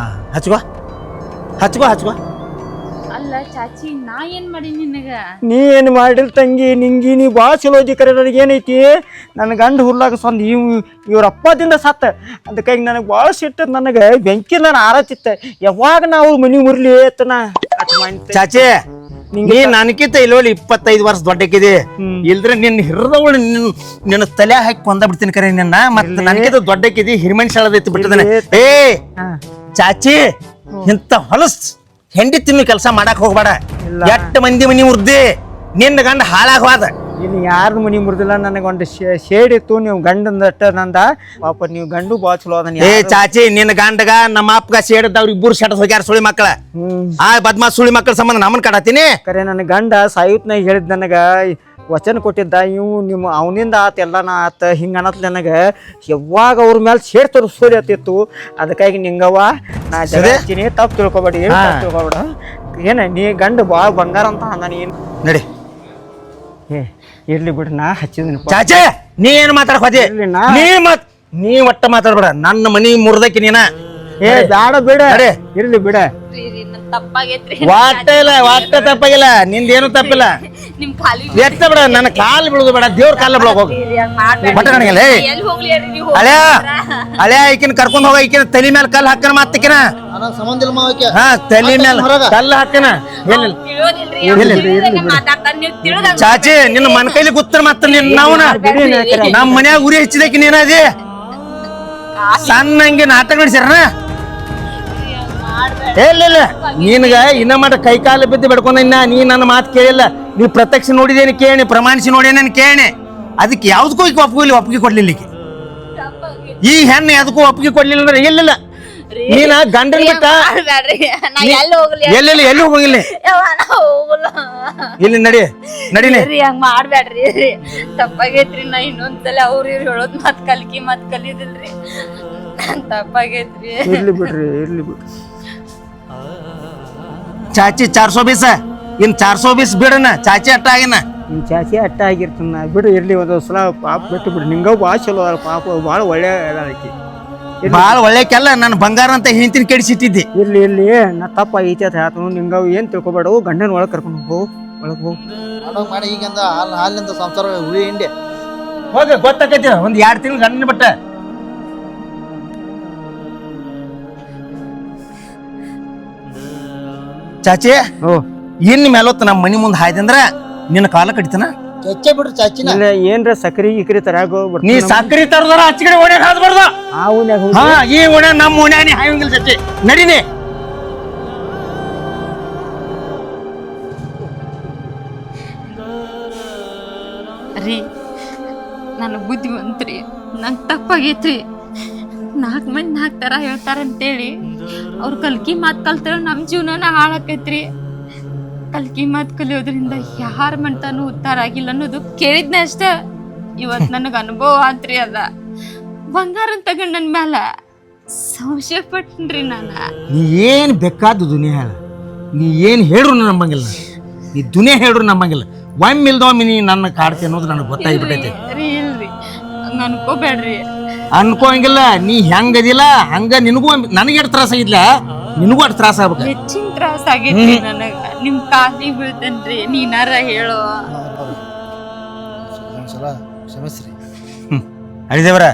ಹಚ್ಕೋ ಹಚ್ಕೋ ಹಚ್ಕೋ. ಅಲ್ಲ ಚಾಚಿ ನಾ ಏನ್ ಮಾಡಿ ನಿನಗ? ನೀ ಏನು ಮಾಡಿಲ್ ತಂಗಿ, ನಿಂಗಿ ನೀ ಭಾಳ ಚಲೋ ಇದ್ದಿ. ಕರೆ ನನಗೆ ಏನೈತಿ, ನನ್ನ ಗಂಡ ಹುರ್ಲಾಗ ಸ್ವಂತ ಇವ್ರ ಅಪ್ಪದಿಂದ ಸತ್ತ, ಅದಕ್ಕಾಗಿ ನನಗೆ ಭಾಳ ಸಿಟ್ಟು. ನನಗೆ ಬೆಂಕಿ ನಾನು ಆರತಿತ್ತ, ಯಾವಾಗ ನಾವು ಮನಿ ಮುರ್ಲಿ ಅಂತ ನಾ ಚಾಚೆ ನೀ ನನಕಿಂತ ಇಲ್ಲೋಲಿ 25 ವರ್ಷ ದೊಡ್ಡಕ್ಕಿದೆ. ಇಲ್ದ್ರೆ ನಿನ್ನ ಹಿರಿದವಳು ನಿನ್ನ ತಲೆ ಹಾಕಿ ಕೊಂದ ಬಿಡ್ತೀನಿ ಕರೆ ನಿನ್ನ. ಮತ್ತೆ ನನಕಿಂತ ದೊಡ್ಡಕ್ಕಿದಿ, ಹಿರಿಮಣ್ ಶಾಳದೈತಿ ಬಿಟ್ಟದನೆ. ಏ ಚಾಚಿ, ಇಂತ ಹೊಲಸ್ ಹೆಂಡಿ ತಿಮ್ಮಿ ಕೆಲಸ ಮಾಡಕ್ ಹೋಗ್ಬೇಡ. ಎಟ್ಟು ಮಂದಿ ಮನಿ ಮುರ್ದಿ ನಿನ್ನ ಗಂಡ ಹಾಳಾಗ್ವಾದ. ಇನ್ನು ಯಾರ್ದು ಮನಿ ಮುರಿದಿಲ್ಲ. ನನಗೆ ಒಂದು ಶೇಡ್ ಇತ್ತು, ನೀವು ಗಂಡಂದಟ್ಟ ನಂದ ಪಾಪ. ನೀವು ಗಂಡು ಭಾಳ ಚಲೋ ಅದನ್ನ. ಏ ಚಾಚಿ, ನಿನ್ನ ಗಂಡಗ ನಮ್ಮ ಅಪ್ಪಗ ಸೇಡದ ಅವ್ರ ಇಬ್ಬರು ಸೆಟ್ ಹೋಗ್ಯಾರ ಸುಳಿ ಮಕ್ಕಳ. ಆ ಬದ್ಮಾ ಸುಳಿ ಮಕ್ಕಳ ಸಂಬಂಧ ನಮ್ಮನ್ ಕಾಡತ್ತೀನಿ. ಕರೆ ನನ್ನ ಗಂಡ ಸಾಯುತ್ನಾಗ ಹೇಳಿದ್ ನನಗ ವಚನ ಕೊಟ್ಟಿದ್ದ, ಇವು ನಿಮ್ಮ ಅವನಿಂದ ಆತ ಎಲ್ಲನ ಆತ ಹಿಂಗ ಅನ್ನತ್ ನನಗೆ. ಯಾವಾಗ ಅವ್ರ ಮೇಲೆ ಶೇಡ್ ತೋರಿಸೋರಿ ಆತಿತ್ತು. ಅದಕ್ಕಾಗಿ ನಿಂಗವ್ವ ನಾ ಜಗತ್ತೀನಿ, ತಪ್ಪು ತಿಳ್ಕೊಬೇಡಿ, ತಿಳ್ಕೊಬೇಡ. ಏನ ನೀ ಗಂಡ ಭಾಳ ಬಂಗಾರ ಅಂತ ಅಂದ. ನೀನು ನಡಿ. ಏ ಇರ್ಲಿ ಬಿಡ್ರಿ, ನಾ ಹಚ್ಚಿದ್ದೀನಿ. ಚಾಚೆ, ನೀ ಏನ್ ಮಾತಾಡ್ಕೋತಿ? ನೀ ಒಟ್ಟ ಮಾತಾಡ್ಬೇಡ. ನನ್ನ ಮನಿ ಮುರ್ದಕ್ಕೆ ನೀನ. ಏ ಬ್ಯಾಡ ಬಿಡ, ಇರ್ಲಿ ಬಿಡ. ತಪ್ಪಾಗೈತ್ರಿ. ಒಟ್ಟ ತಪ್ಪಾಗಿಲ್ಲ, ನಿಂದೇನು ತಪ್ಪಿಲ್ಲ. ನಿಮ್ ಕಾಲಿ ಎತ್ತ ಬಿಡ, ನನ್ನ ಕಾಲು ಬೀಳುದು ಬೇಡ, ದೇವ್ರ ಕಾಲ ಬೀಳಕ್ ಹೋಗು. ಬಟ್ಟ ನನಗೆಲ್ಲ ಎಲ್ಲಿ ಹೋಗ್ಲಿ ಹೇಳ್ರಿ ನೀವು? ಹಳೆ ಈಕಿನ ಕರ್ಕೊಂಡ್ ಹೋಗ, ಈಕಿನ ತಲೆ ಮೇಲೆ ಕಲ್ಲು ಹಾಕನ ಮಾತಿಕಿನ. ನನಗೆ ಸಂಬಂಧ ಇಲ್ಲ ಮಾವಕ್ಕೆ. ಹಾ, ತಲೆ ಮೇಲೆ ಕಲ್ಲು ಹಾಕನ. ಚಾಚಿ, ನಿನ್ನ ಮನ ಕೈಲಿ ಗೊತ್ತ ಮತ್ತ ನಾವನ ನಮ್ಮ ಮನ್ಯಾಗ ಉರಿ ಹೆಚ್ಚಿದಕ್ಕೆ ನೀನದಿ ಸಣ್ಣ ಹಂಗೆ ನಾಟಕ ನಡೆಸ್ಯಾರ. ಇಲ್ಲ ನಿನಗ ಇನ್ನ ಮಾಡ ಕೈ ಕಾಲು ಬಿದ್ದು ಬಿಡ್ಕೊಂಡ. ನೀ ನನ್ನ ಮಾತು ಕೇಳಿಲ್ಲ. ನೀ ಪ್ರತ್ಯಕ್ಷ ನೋಡಿದೇನೆ ಕೇಳಿ, ಪ್ರಮಾಣಿಸಿ ನೋಡೇನೇನು ಕೇಳಿ. ಅದಕ್ಕೆ ಯಾವ್ದಕ್ಕೂ ಈಗ ಒಪ್ಪಿಗೆ ಕೊಡ್ಲಿಲ್ಲ. ಈ ಹೆಣ್ಣು ಅದಕ್ಕೂ ಒಪ್ಪಿಗೆ ಕೊಡ್ಲಿಲ್ಲ ಅಂದ್ರೆ ಎಲ್ಲಿಲ್ಲ. ನೀನ ಗಂಡನ ಬಿಟ್ಟ ಎಲ್ಲಿ ಹೋಗಿಲ್ಲ. ಇಲ್ಲಿ ನಡಿ ನಡಿನೇ. ಹಂಗ ಮಾಡ್ಬ್ಯಾಡ್ರಿ, ತಪ್ಪಾಗೈತ್ರಿ. ನಾ ಇನ್ನೊಂದ್ಸಲ ಅವ್ರ ಹೇಳೋದ್ ಮತ್ ಕಲಿದಿಲ್ರಿ. ತಪ್ಪಾಗೈತ್ರಿ. ಇರ್ಲಿ ಬಿಡ್ರಿ, ಇರ್ಲಿ ಬಿಡ್ರಿ. ಚಾಚಿ 420 ಇನ್ 420 ಬಿಡನ. ಚಾಚಿ ಅಟ್ಟ ಆಗಿನ, ನಿಮ್ ಚಾಚಿ ಅಟ್ಟ ಆಗಿರ್ತಾನ ಬಿಡು. ಇರ್ಲಿ ಒಂದು ಸಲ ಪಾಪ ಬಿಟ್ಟು ಬಿಡು. ನಿಂಗ ಭಾಳ ಚಲೋ ಅದ ಪಾಪ, ಭಾಳ ಒಳ್ಳೆ ಆಕಿ. ಭಾಳ ಒಳ್ಳೆಕೆಲ್ಲ ನನ್ನ ಬಂಗಾರ ಅಂತ ಹಿಂತಿನ ಕೆಡಿಸಿಟ್ಟಿದ್ದಿ. ಇರ್ಲಿ ಇರ್ಲಿ, ನಾ ತಪ್ಪಾಗೈತಿ ಅಂತ ಹೇಳ್ತಾನು. ನಿಂಗ ಏನ್ ತಿಳ್ಕೊಬೇಡ. ಗಂಡನ ಒಳಗೆ ಕರ್ಕೊಂಡು ಹೋಗು, ಒಳಗೆ ಹೋಗು ಮಾಡಿ. ಈಗಂದ ಹಾಲಿನಿಂದ ಸಂಸಾರ ಉಳಿ ಹಿಂಡಿ ಹೋಗ. ಗೊತ್ತಾಕೈತಿ ಒಂದ್ 2 ತಿಂಗಳು ಗಂಡನ ಬಿಟ್ಟ. ಚಾಚಿ, ಇನ್ ಮೇಲೊತ್ತು ನಮ್ಮ ಮನಿ ಮುಂದೆ ಹಾಯ್ದಂದ್ರ ನಿನ್ನ ಕಾಲ ಕಡಿತನ. ಚಚ್ಚೆ ಬಿಡ್ರಿ ಚಾಚಿನ. ಏನ್ರ ಸಕ್ರಿ ಇಕ್ರಿ ತರಾಗೋ. ನೀ ಸಕ್ರಿ ತರದಾರ ಹಚ್ಕಡೆ ಓಣ್ಯಾಗ ಹಾದ್ಬಾರ್ದು. ಆ ಓಣ್ಯಾಗ ಹಾ, ಈ ಓಣ್ಯಾಗ ನಮ್ಮ ಓಣ್ಯಾಗ ನೀ ಹಾಯಂಗಿಲ್ಲ. ಚಚ್ಚಿ ನಡಿನಿ. ರೀ ನನಗೆ ಬುದ್ಧಿ ಬಂತ್ರಿ. ನಂಗೆ ತಪ್ಪಾಗೈತ್ರಿ. 4 ಮಂದಿ 4 ಥರ ಹೇಳ್ತಾರಂತೇಳಿ ಅವ್ರು ಕಲ್ಕಿ ಮಾತು ಕಲ್ತಾರ ನಮ್ಮ ಜೀವನನ ಹಾಳಾಕೈತ್ರಿ. ಕಲ್ಕಿ ಮಾತು ಕಲಿಯೋದ್ರಿಂದ ಯಾರ ಮನ್ತಾನು ಉದ್ಧಾರ ಆಗಿಲ್ಲ ಅನ್ನೋದು ಕೇಳಿದ್ನ ಅಷ್ಟ. ಇವತ್ತು ನನಗೆ ಅನುಭವ ಆತ್ರಿ. ಅದ ಬಂಗಾರ ತಗೊಂಡ್ ನನ್ನ ಮ್ಯಾಲ ಸಂಶಯ ಪಟ್ನ್ರಿ ನಾನು. ನೀ ಏನ್ ಬೇಕಾದ ದುನಿಯಾ ಹೇಳ, ನೀ ಏನ್ ಹೇಳ್ರು ನಂಬಂಗಿಲ್ಲ. ನೀ ದುನಿಯಾ ಹೇಳ್ರು ನಂಬಂಗಿಲ್ಲ. ಒಮ್ಮಿಲ್ದೊಮ್ಮೆ ನೀ ನನ್ನ ಕಾಡ್ತಿ ಅನ್ನೋದು ನನಗೆ ಗೊತ್ತಾಗ್ಬಿಟ್ಟೈತಿ. ಇಲ್ರಿ ಹಂಗ ಅನ್ಕೋಬೇಡ್ರಿ. ಅನ್ಕೋಂಗಿಲ್ಲ. ನೀ ಹೆಂಗದಿಲ್ಲ ಹಂಗ ನಿನಗೂ ನನಗೆ ಎಷ್ಟು ತ್ರಾಸ ಆಗಿದ್ಲ, ನಿನಗೂ ಅಷ್ಟು ತ್ರಾಸ ಆಗ್ಬೇಕು. ಹೆಚ್ಚಿನ ತ್ರಾಸ ಆಗೈತ್ರಿ ನನಗ. ನಿಮ್ ಕಾಲಿಗೆ ಬೀಳ್ತೇನ್ರಿ, ನೀನಾರ ಹೇಳೋ. ಕ್ಷಮಿಸ್ರಿ. ಅಳಿದೇವ್ರ,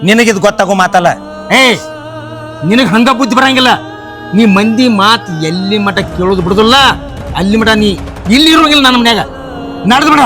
ನಿನಗಿದ್ ಗೊತ್ತಾಗೋ ಮಾತಲ್ಲ. ನಿನಗೆ ಹಂಗ ಬುದ್ಧಿ ಬರಂಗಿಲ್ಲ. ನೀ ಮಂದಿ ಮಾತು ಎಲ್ಲಿ ಮಠ ಕೇಳೋದು ಬಿಡುದಿಲ್ಲ, ಅಲ್ಲಿ ಮಠ ನೀ ಇಲ್ಲಿ ಇರೋಂಗಿಲ್ಲ. ನನ್ನ ಮನ್ಯಾಗ ನಡೆದು ಬಿಡ.